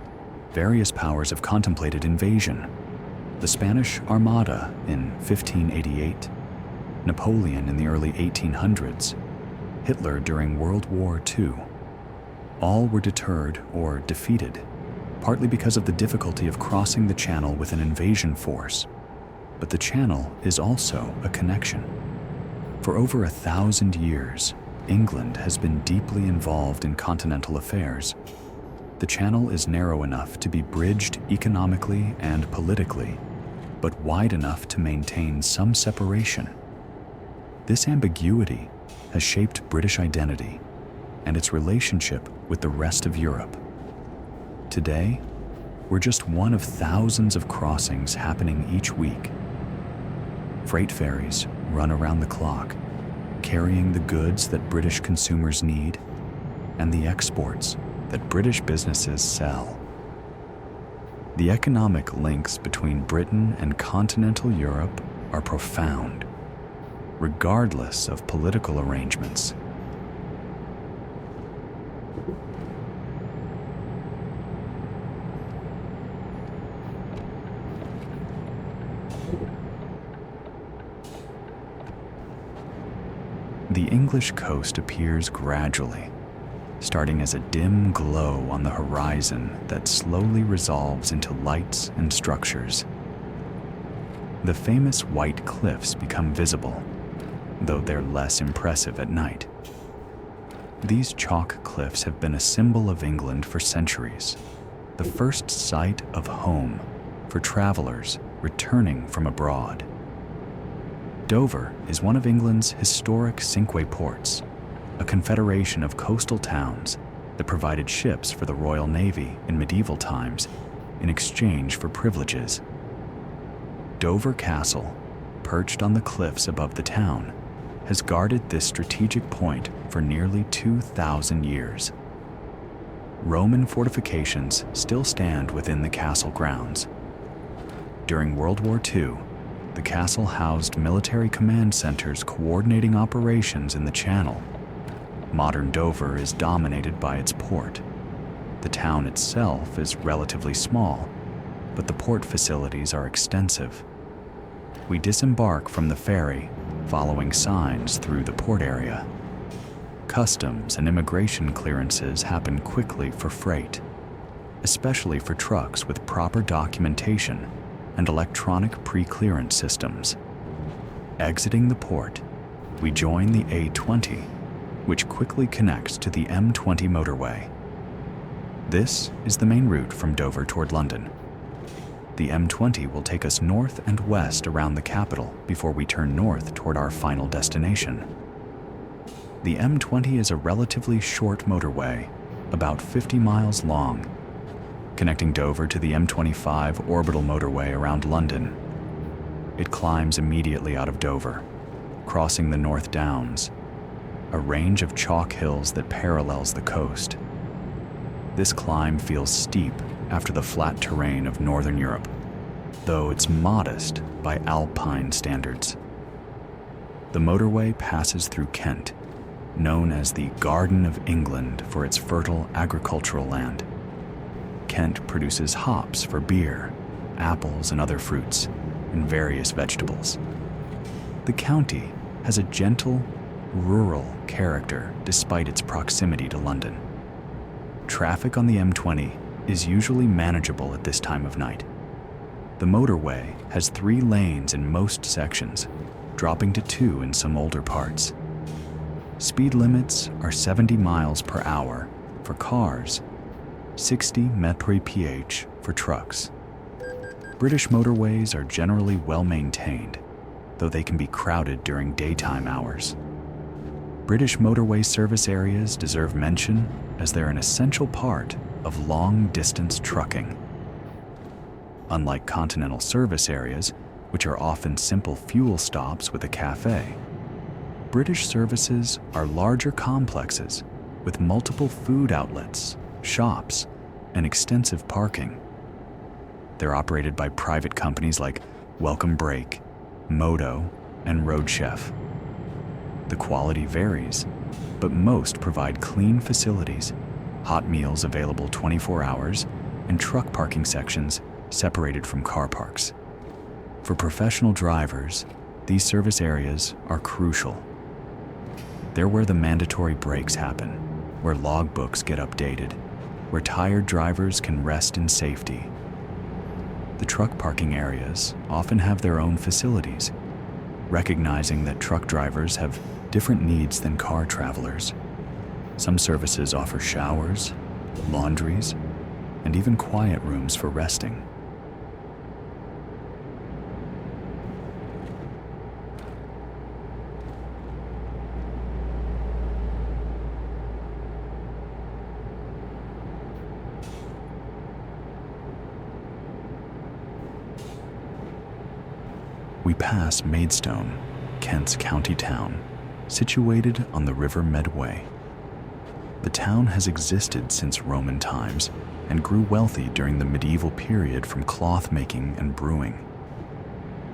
various powers have contemplated invasion. The Spanish Armada in 1588, Napoleon in the early 1800s, Hitler during World War II. All were deterred or defeated, partly because of the difficulty of crossing the channel with an invasion force. But the channel is also a connection. For over 1,000 years, England has been deeply involved in continental affairs. The channel is narrow enough to be bridged economically and politically, but wide enough to maintain some separation. This ambiguity has shaped British identity and its relationship with the rest of Europe. Today, we're just one of thousands of crossings happening each week. Freight ferries run around the clock, carrying the goods that British consumers need and the exports that British businesses sell. The economic links between Britain and continental Europe are profound, regardless of political arrangements. The English coast appears gradually, starting as a dim glow on the horizon that slowly resolves into lights and structures. The famous white cliffs become visible, though they're less impressive at night. These chalk cliffs have been a symbol of England for centuries, the first sight of home for travelers returning from abroad. Dover is one of England's historic Cinque Ports, a confederation of coastal towns that provided ships for the Royal Navy in medieval times in exchange for privileges. Dover Castle, perched on the cliffs above the town, has guarded this strategic point for nearly 2,000 years. Roman fortifications still stand within the castle grounds. During World War II, the castle housed military command centers coordinating operations in the Channel. Modern Dover is dominated by its port. The town itself is relatively small, but the port facilities are extensive. We disembark from the ferry, following signs through the port area. Customs and immigration clearances happen quickly for freight, especially for trucks with proper documentation and electronic pre-clearance systems. Exiting the port, we join the A20, which quickly connects to the M20 motorway. This is the main route from Dover toward London. The M20 will take us north and west around the capital before we turn north toward our final destination. The M20 is a relatively short motorway, about 50 miles long, connecting Dover to the M25 orbital motorway around London. It climbs immediately out of Dover, crossing the North Downs, a range of chalk hills that parallels the coast. This climb feels steep after the flat terrain of Northern Europe, though it's modest by Alpine standards. The motorway passes through Kent, known as the Garden of England for its fertile agricultural land. Kent produces hops for beer, apples and other fruits, and various vegetables. The county has a gentle, rural character despite its proximity to London. Traffic on the M20 is usually manageable at this time of night. The motorway has 3 lanes in most sections, dropping to 2 in some older parts. Speed limits are 70 miles per hour for cars, 60 mph for trucks. British motorways are generally well maintained, though they can be crowded during daytime hours. British motorway service areas deserve mention as they're an essential part of long-distance trucking. Unlike continental service areas, which are often simple fuel stops with a cafe, British services are larger complexes with multiple food outlets, shops, and extensive parking. They're operated by private companies like Welcome Break, Modo, and Road Chef. The quality varies, but most provide clean facilities, hot meals available 24 hours, and truck parking sections separated from car parks. For professional drivers, these service areas are crucial. They're where the mandatory breaks happen, where logbooks get updated, where tired drivers can rest in safety. The truck parking areas often have their own facilities, recognizing that truck drivers have different needs than car travelers. Some services offer showers, laundries, and even quiet rooms for resting. We pass Maidstone, Kent's county town, situated on the River Medway. The town has existed since Roman times and grew wealthy during the medieval period from cloth making and brewing.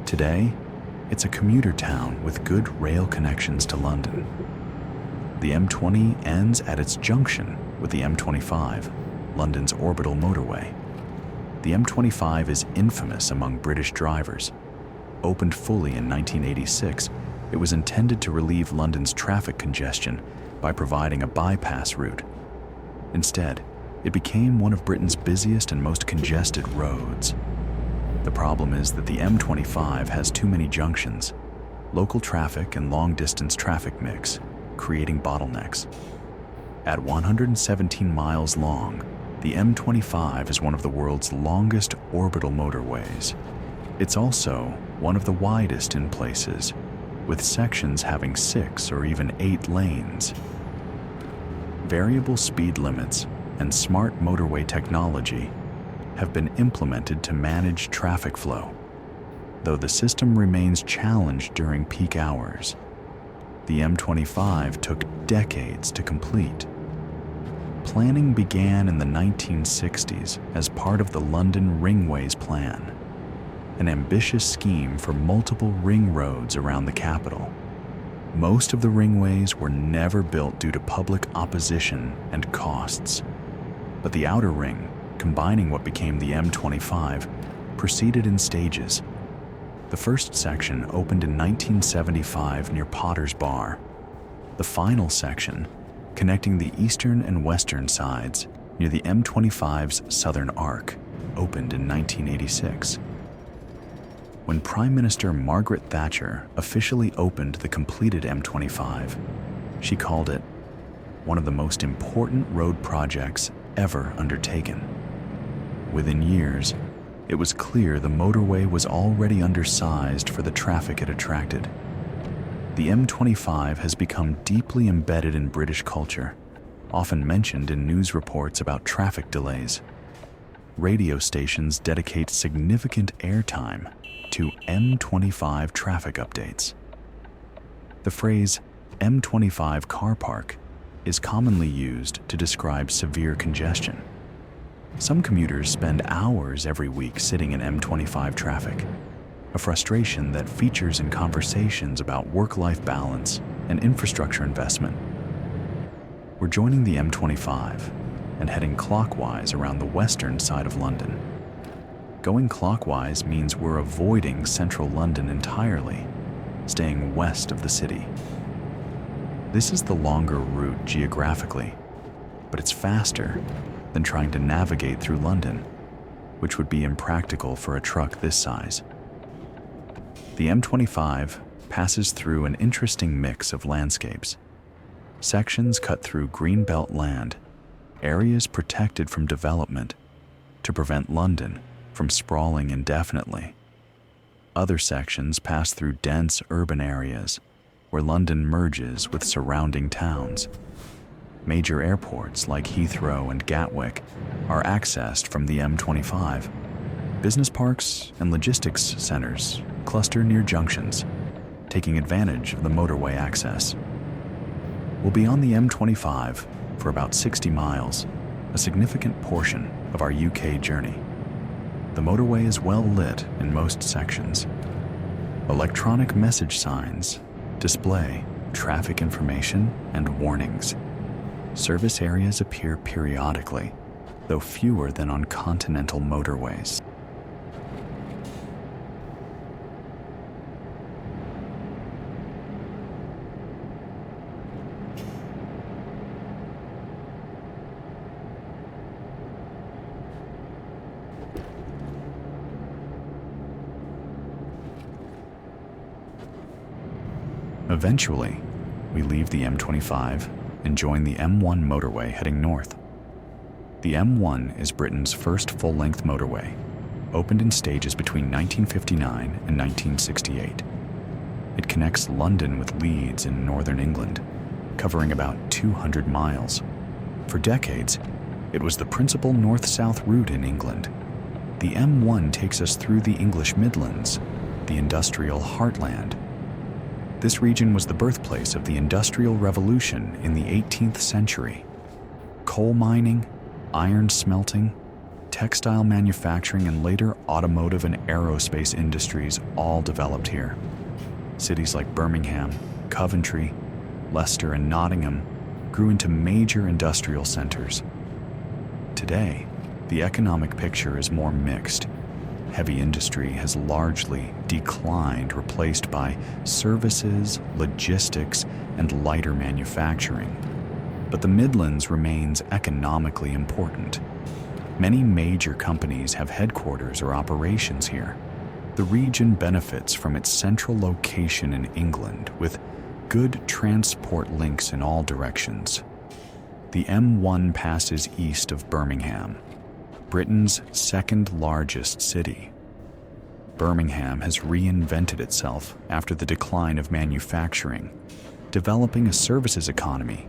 Today, it's a commuter town with good rail connections to London. The M20 ends at its junction with the M25, London's orbital motorway. The M25 is infamous among British drivers. Opened fully in 1986, it was intended to relieve London's traffic congestion by providing a bypass route, Instead, it became one of Britain's busiest and most congested roads. The problem is that the M25 has too many junctions, local traffic and long-distance traffic mix, creating bottlenecks. At 117 miles long, the M25 is one of the world's longest orbital motorways. It's also one of the widest in places, with sections having 6 or even 8 lanes. Variable speed limits and smart motorway technology have been implemented to manage traffic flow, though the system remains challenged during peak hours. The M25 took decades to complete. Planning began in the 1960s as part of the London Ringways Plan, an ambitious scheme for multiple ring roads around the capital. Most of the ringways were never built due to public opposition and costs, but the outer ring, combining what became the M25, proceeded in stages. The first section opened in 1975 near Potter's Bar. The final section, connecting the eastern and western sides near the M25's southern arc, opened in 1986. When Prime Minister Margaret Thatcher officially opened the completed M25, she called it one of the most important road projects ever undertaken. Within years, it was clear the motorway was already undersized for the traffic it attracted. The M25 has become deeply embedded in British culture, often mentioned in news reports about traffic delays. Radio stations dedicate significant airtime to M25 traffic updates. The phrase M25 car park is commonly used to describe severe congestion. Some commuters spend hours every week sitting in M25 traffic, a frustration that features in conversations about work-life balance and infrastructure investment. We're joining the M25 and heading clockwise around the western side of London. Going clockwise means we're avoiding central London entirely, staying west of the city. This is the longer route geographically, but it's faster than trying to navigate through London, which would be impractical for a truck this size. The M25 passes through an interesting mix of landscapes. Sections cut through greenbelt land, areas protected from development to prevent London from sprawling indefinitely. Other sections pass through dense urban areas where London merges with surrounding towns. Major airports like Heathrow and Gatwick are accessed from the M25. Business parks and logistics centers cluster near junctions, taking advantage of the motorway access. We'll be on the M25 for about 60 miles, a significant portion of our UK journey. The motorway is well lit in most sections. Electronic message signs display traffic information and warnings. Service areas appear periodically, though fewer than on continental motorways. Eventually, we leave the M25 and join the M1 motorway heading north. The M1 is Britain's first full-length motorway, opened in stages between 1959 and 1968. It connects London with Leeds in northern England, covering about 200 miles. For decades, it was the principal north-south route in England. The M1 takes us through the English Midlands, the industrial heartland. This region was the birthplace of the Industrial Revolution in the 18th century. Coal mining, iron smelting, textile manufacturing, and later automotive and aerospace industries all developed here. Cities like Birmingham, Coventry, Leicester, and Nottingham grew into major industrial centers. Today, the economic picture is more mixed. Heavy industry has largely declined, replaced by services, logistics, and lighter manufacturing. but the Midlands remains economically important. Many major companies have headquarters or operations here. The region benefits from its central location in England, with good transport links in all directions. The M1 passes east of Birmingham, Britain's second largest city. Birmingham has reinvented itself after the decline of manufacturing, developing a services economy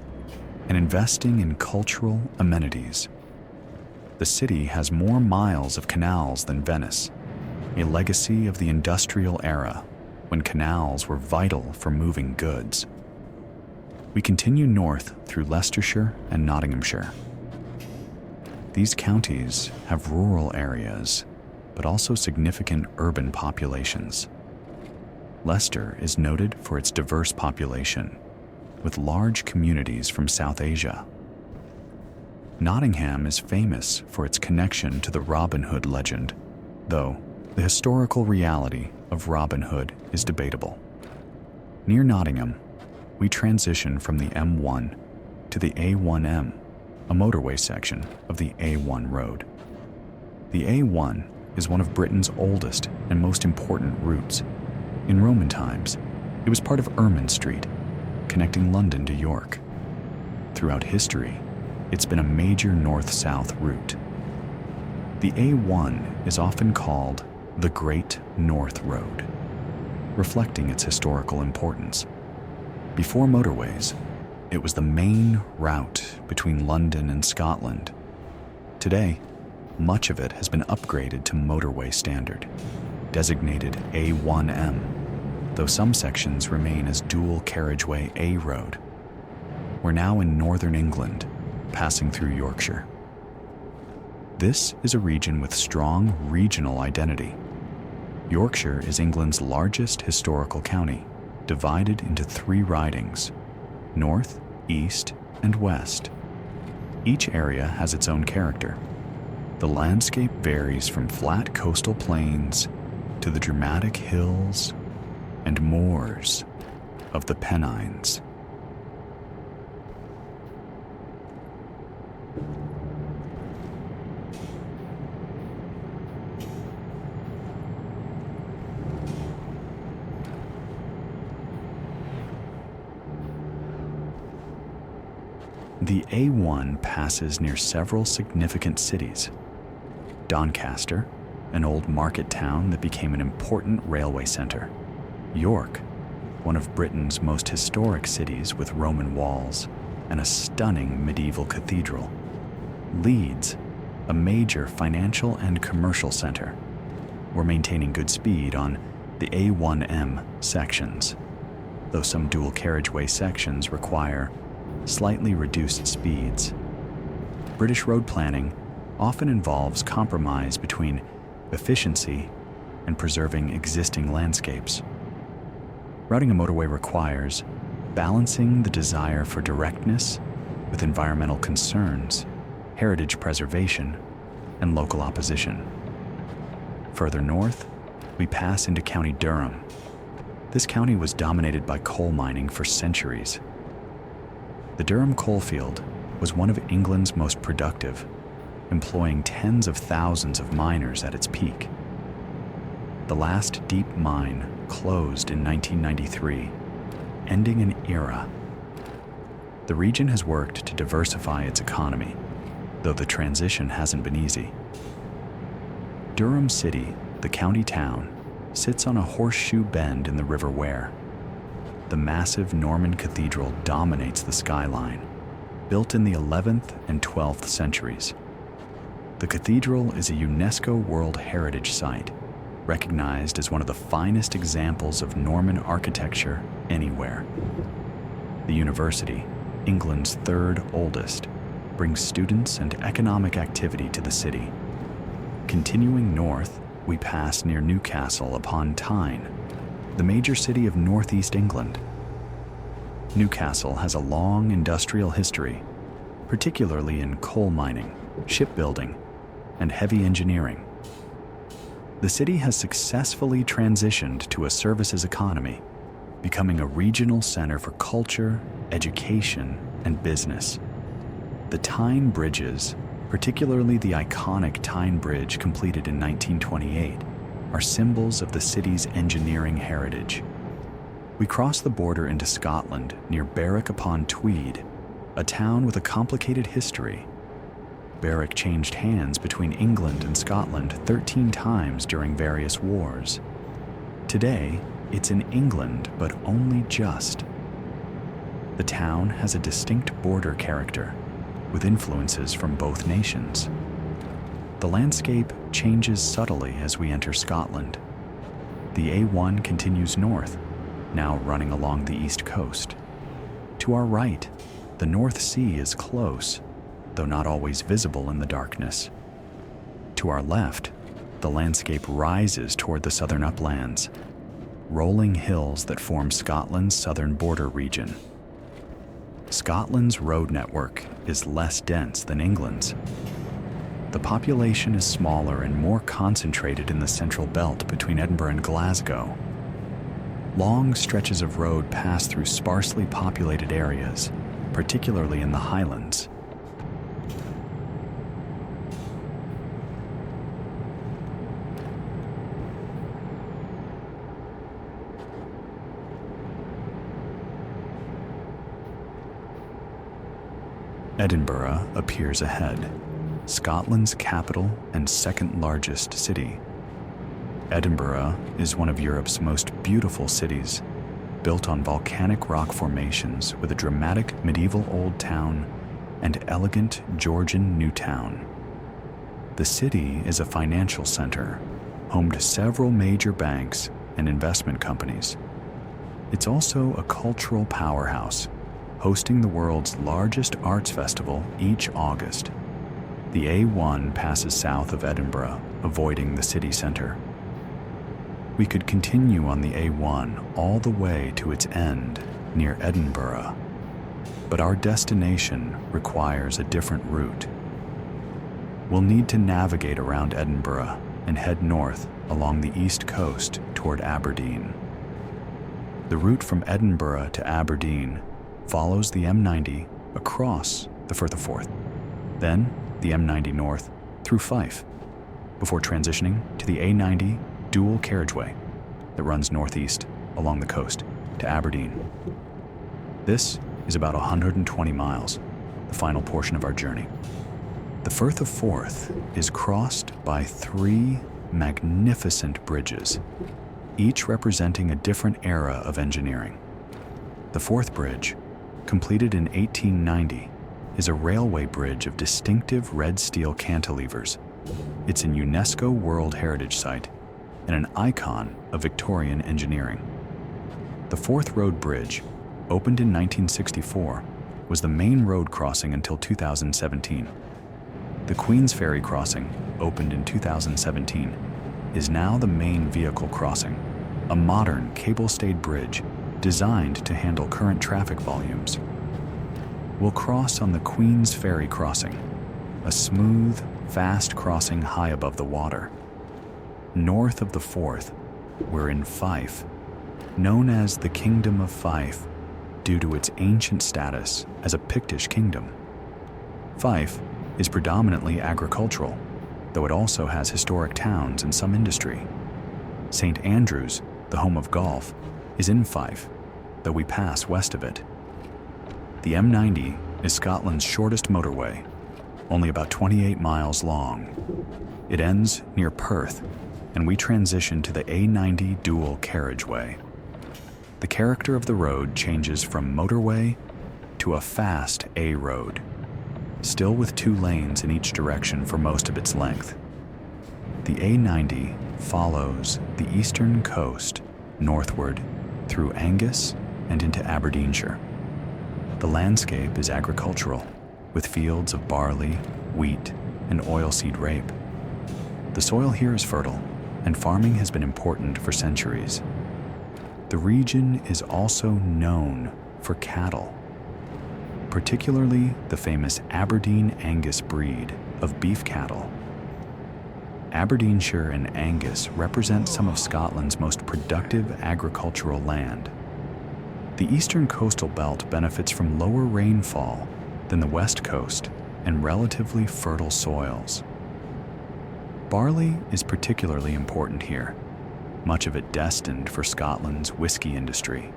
and investing in cultural amenities. The city has more miles of canals than Venice, a legacy of the industrial era when canals were vital for moving goods. We continue north through Leicestershire and Nottinghamshire. These counties have rural areas, but also significant urban populations. Leicester is noted for its diverse population, with large communities from South Asia. Nottingham is famous for its connection to the Robin Hood legend, though the historical reality of Robin Hood is debatable. Near Nottingham, we transition from the M1 to the A1M, a motorway section of the A1 road. The A1 is one of Britain's oldest and most important routes. In Roman times, it was part of Ermine Street, connecting London to York. Throughout history, it's been a major north-south route. The A1 is often called the Great North Road, reflecting its historical importance. Before motorways, it was the main route between London and Scotland. Today, much of it has been upgraded to motorway standard, designated A1M, though some sections remain as dual carriageway A road. We're now in northern England, passing through Yorkshire. This is a region with strong regional identity. Yorkshire is England's largest historical county, divided into 3 ridings: North, East, and West. Each area has its own character. The landscape varies from flat coastal plains to the dramatic hills and moors of the Pennines. The A1 passes near several significant cities. Doncaster, an old market town that became an important railway center. York, one of Britain's most historic cities with Roman walls and a stunning medieval cathedral. Leeds, a major financial and commercial center. We're maintaining good speed on the A1M sections, though some dual carriageway sections require slightly reduced speeds. British road planning often involves compromise between efficiency and preserving existing landscapes. Routing a motorway requires balancing the desire for directness with environmental concerns, heritage preservation, and local opposition. Further north, we pass into County Durham. This county was dominated by coal mining for centuries. The Durham coalfield was one of England's most productive, employing tens of thousands of miners at its peak. The last deep mine closed in 1993, ending an era. The region has worked to diversify its economy, though the transition hasn't been easy. Durham City, the county town, sits on a horseshoe bend in the River Wear. The massive Norman cathedral dominates the skyline, built in the 11th and 12th centuries. The cathedral is a UNESCO World Heritage Site, recognized as one of the finest examples of Norman architecture anywhere. The university, England's 3rd oldest, brings students and economic activity to the city. Continuing north, we pass near Newcastle upon Tyne, the major city of northeast England. Newcastle has a long industrial history, particularly in coal mining, shipbuilding, and heavy engineering. The city has successfully transitioned to a services economy, becoming a regional center for culture, education, and business. The Tyne Bridges, particularly the iconic Tyne Bridge completed in 1928, are symbols of the city's engineering heritage. We cross the border into Scotland near Berwick-upon-Tweed, a town with a complicated history. Berwick changed hands between England and Scotland 13 times during various wars. Today, it's in England, but only just. The town has a distinct border character, with influences from both nations. The landscape changes subtly as we enter Scotland. The A1 continues north, now running along the east coast. To our right, the North Sea is close, though not always visible in the darkness. To our left, the landscape rises toward the southern uplands, rolling hills that form Scotland's southern border region. Scotland's road network is less dense than England's. The population is smaller and more concentrated in the central belt between Edinburgh and Glasgow. Long stretches of road pass through sparsely populated areas, particularly in the Highlands. Edinburgh appears ahead, Scotland's capital and second largest city. Edinburgh is one of Europe's most beautiful cities, built on volcanic rock formations with a dramatic medieval old town and elegant Georgian new town. The city is a financial center, home to several major banks and investment companies. It's also a cultural powerhouse, hosting the world's largest arts festival each August. The A1 passes south of Edinburgh, avoiding the city center. We could continue on the A1 all the way to its end near Edinburgh, but our destination requires a different route. We'll need to navigate around Edinburgh and head north along the east coast toward Aberdeen. The route from Edinburgh to Aberdeen follows the M90 across the Firth of Forth, then the M90 north through Fife, before transitioning to the A90 dual carriageway that runs northeast along the coast to Aberdeen. This is about 120 miles, the final portion of our journey. The Firth of Forth is crossed by 3 magnificent bridges, each representing a different era of engineering. The Forth Bridge, completed in 1890, is a railway bridge of distinctive red steel cantilevers. It's an UNESCO World Heritage Site and an icon of Victorian engineering. The Forth Road Bridge, opened in 1964, was the main road crossing until 2017. The Queen's Ferry crossing, opened in 2017, is now the main vehicle crossing, a modern cable-stayed bridge designed to handle current traffic volumes. We'll cross on the Queen's Ferry crossing, a smooth, fast crossing high above the water. North of the Forth, we're in Fife, known as the Kingdom of Fife due to its ancient status as a Pictish kingdom. Fife is predominantly agricultural, though it also has historic towns and some industry. St. Andrews, the home of golf, is in Fife, though we pass west of it. The M90 is Scotland's shortest motorway, only about 28 miles long. It ends near Perth, and we transition to the A90 dual carriageway. The character of the road changes from motorway to a fast A road, still with 2 lanes in each direction for most of its length. The A90 follows the eastern coast northward through Angus and into Aberdeenshire. The landscape is agricultural, with fields of barley, wheat, and oilseed rape. The soil here is fertile, and farming has been important for centuries. The region is also known for cattle, particularly the famous Aberdeen Angus breed of beef cattle. Aberdeenshire and Angus represent some of Scotland's most productive agricultural land. The eastern coastal belt benefits from lower rainfall than the west coast and relatively fertile soils. Barley is particularly important here, much of it destined for Scotland's whiskey industry.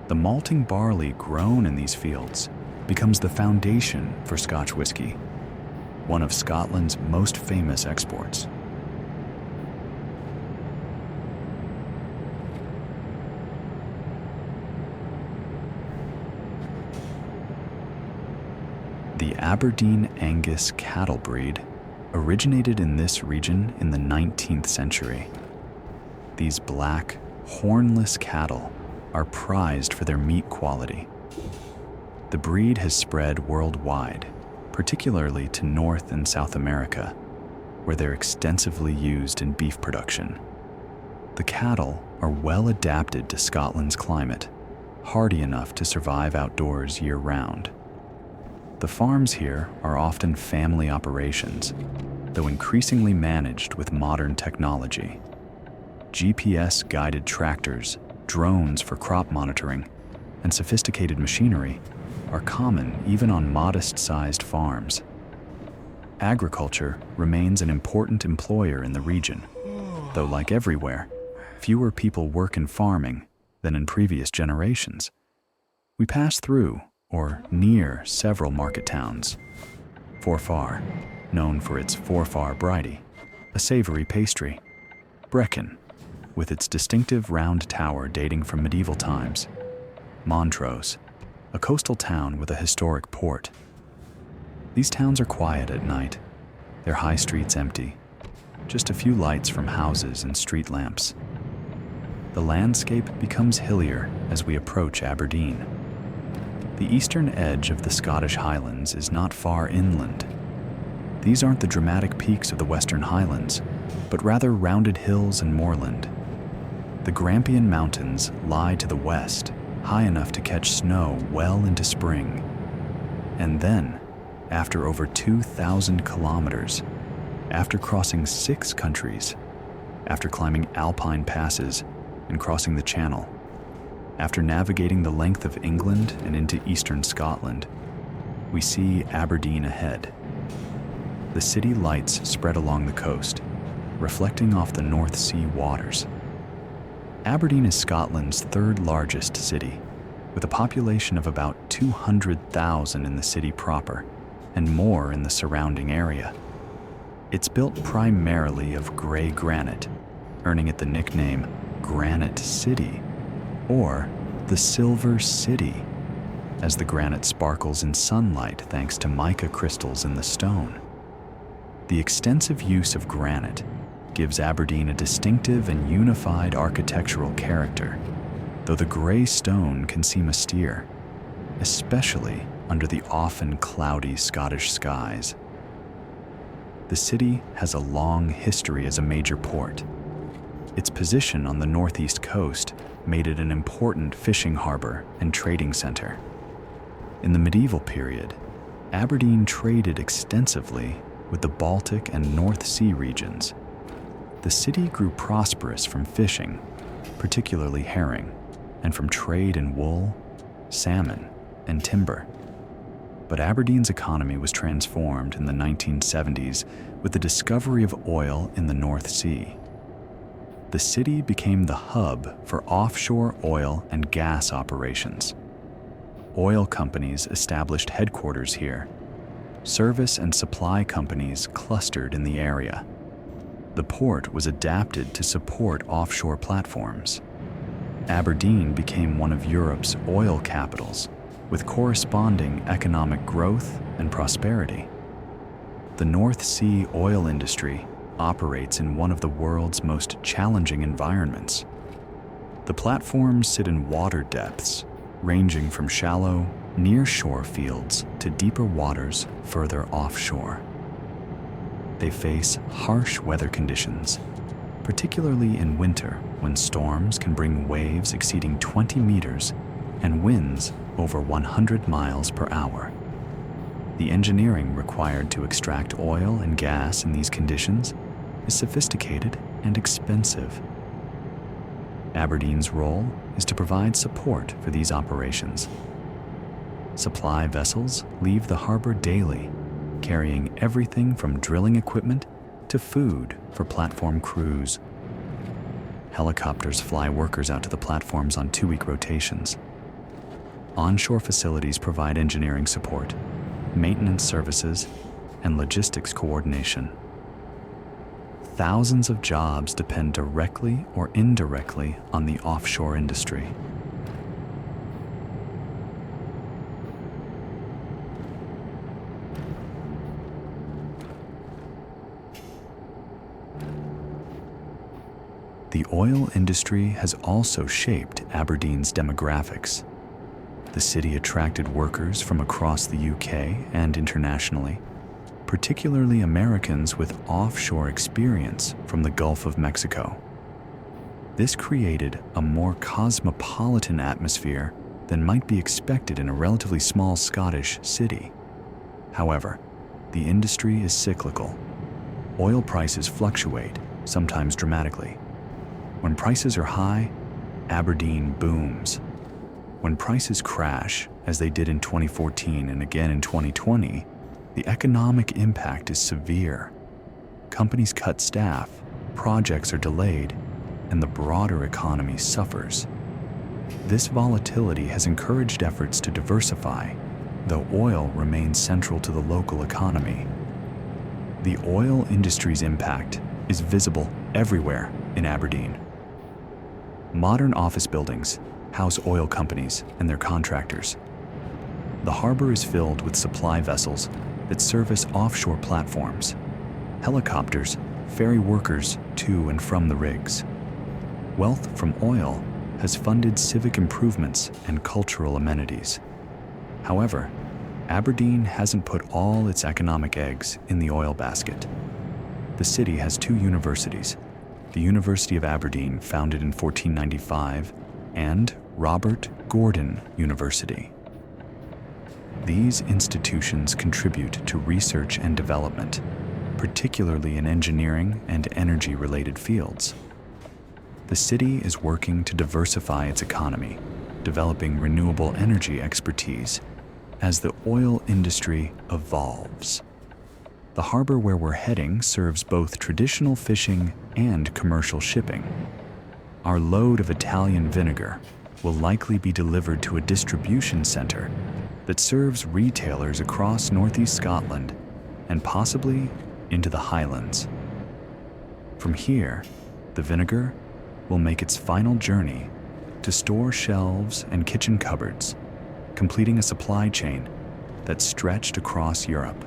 The malting barley grown in these fields becomes the foundation for Scotch whiskey, one of Scotland's most famous exports. The Aberdeen Angus cattle breed originated in this region in the 19th century. These black, hornless cattle are prized for their meat quality. The breed has spread worldwide, particularly to North and South America, where they're extensively used in beef production. The cattle are well adapted to Scotland's climate, hardy enough to survive outdoors year-round. The farms here are often family operations, though increasingly managed with modern technology. GPS-guided tractors, drones for crop monitoring, and sophisticated machinery are common even on modest-sized farms. Agriculture remains an important employer in the region, though like everywhere, fewer people work in farming than in previous generations. We pass through or near several market towns. Forfar, known for its Forfar Bridie, a savory pastry. Brecon, with its distinctive round tower dating from medieval times. Montrose, a coastal town with a historic port. These towns are quiet at night, their high streets empty, just a few lights from houses and street lamps. The landscape becomes hillier as we approach Aberdeen. The eastern edge of the Scottish Highlands is not far inland. These aren't the dramatic peaks of the Western Highlands, but rather rounded hills and moorland. The Grampian Mountains lie to the west, high enough to catch snow well into spring. And then, after over 2,000 kilometers, after crossing 6 countries, after climbing alpine passes and crossing the Channel, after navigating the length of England and into eastern Scotland, we see Aberdeen ahead. The city lights spread along the coast, reflecting off the North Sea waters. Aberdeen is Scotland's third largest city, with a population of about 200,000 in the city proper and more in the surrounding area. It's built primarily of gray granite, earning it the nickname Granite City, or the Silver City, as the granite sparkles in sunlight thanks to mica crystals in the stone. The extensive use of granite gives Aberdeen a distinctive and unified architectural character, though the gray stone can seem austere, especially under the often cloudy Scottish skies. The city has a long history as a major port. Its position on the northeast coast made it an important fishing harbor and trading center. In the medieval period, Aberdeen traded extensively with the Baltic and North Sea regions. The city grew prosperous from fishing, particularly herring, and from trade in wool, salmon, and timber. But Aberdeen's economy was transformed in the 1970s with the discovery of oil in the North Sea. The city became the hub for offshore oil and gas operations. Oil companies established headquarters here. Service and supply companies clustered in the area. The port was adapted to support offshore platforms. Aberdeen became one of Europe's oil capitals, with corresponding economic growth and prosperity. The North Sea oil industry operates in one of the world's most challenging environments. The platforms sit in water depths, ranging from shallow, near-shore fields to deeper waters further offshore. They face harsh weather conditions, particularly in winter when storms can bring waves exceeding 20 meters and winds over 100 miles per hour. The engineering required to extract oil and gas in these conditions is sophisticated and expensive. Aberdeen's role is to provide support for these operations. Supply vessels leave the harbor daily, carrying everything from drilling equipment to food for platform crews. Helicopters fly workers out to the platforms on 2-week rotations. Onshore facilities provide engineering support, maintenance services, and logistics coordination. Thousands of jobs depend directly or indirectly on the offshore industry. The oil industry has also shaped Aberdeen's demographics. The city attracted workers from across the UK and internationally, particularly Americans with offshore experience from the Gulf of Mexico. This created a more cosmopolitan atmosphere than might be expected in a relatively small Scottish city. However, the industry is cyclical. Oil prices fluctuate, sometimes dramatically. When prices are high, Aberdeen booms. When prices crash, as they did in 2014 and again in 2020, the economic impact is severe. Companies cut staff, projects are delayed, and the broader economy suffers. This volatility has encouraged efforts to diversify, though oil remains central to the local economy. The oil industry's impact is visible everywhere in Aberdeen. Modern office buildings house oil companies and their contractors. The harbor is filled with supply vessels that service offshore platforms. Helicopters ferry workers to and from the rigs. Wealth from oil has funded civic improvements and cultural amenities. However, Aberdeen hasn't put all its economic eggs in the oil basket. The city has 2 universities, the University of Aberdeen, founded in 1495, and Robert Gordon University. These institutions contribute to research and development, particularly in engineering and energy-related fields. The city is working to diversify its economy, developing renewable energy expertise as the oil industry evolves. The harbor where we're heading serves both traditional fishing and commercial shipping. Our load of Italian vinegar will likely be delivered to a distribution center that serves retailers across northeast Scotland and possibly into the Highlands. From here, the vinegar will make its final journey to store shelves and kitchen cupboards, completing a supply chain that stretched across Europe.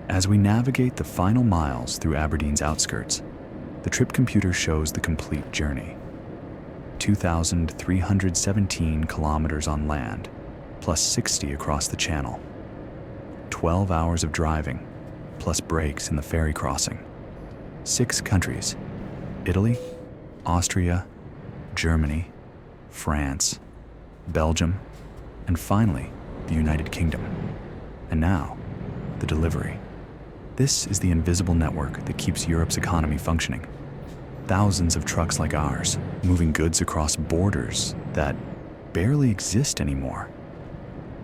As we navigate the final miles through Aberdeen's outskirts, the trip computer shows the complete journey. 2,317 kilometers on land, plus 60 across the channel. 12 hours of driving, plus breaks in the ferry crossing. 6 countries: Italy, Austria, Germany, France, Belgium, and finally, the United Kingdom. And now, the delivery. This is the invisible network that keeps Europe's economy functioning. Thousands of trucks like ours, moving goods across borders that barely exist anymore.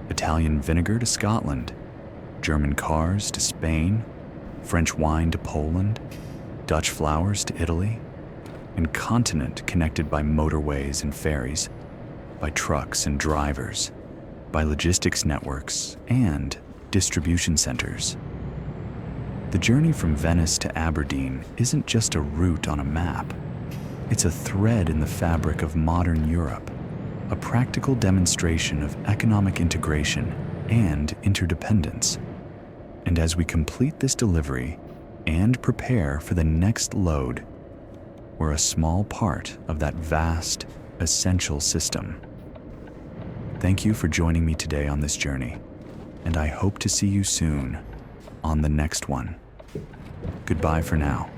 Italian vinegar to Scotland, German cars to Spain, French wine to Poland, Dutch flowers to Italy, and continent connected by motorways and ferries, by trucks and drivers, by logistics networks and distribution centers. The journey from Venice to Aberdeen isn't just a route on a map. It's a thread in the fabric of modern Europe, a practical demonstration of economic integration and interdependence. And as we complete this delivery and prepare for the next load, we're a small part of that vast, essential system. Thank you for joining me today on this journey, and I hope to see you soon on the next one. Goodbye for now.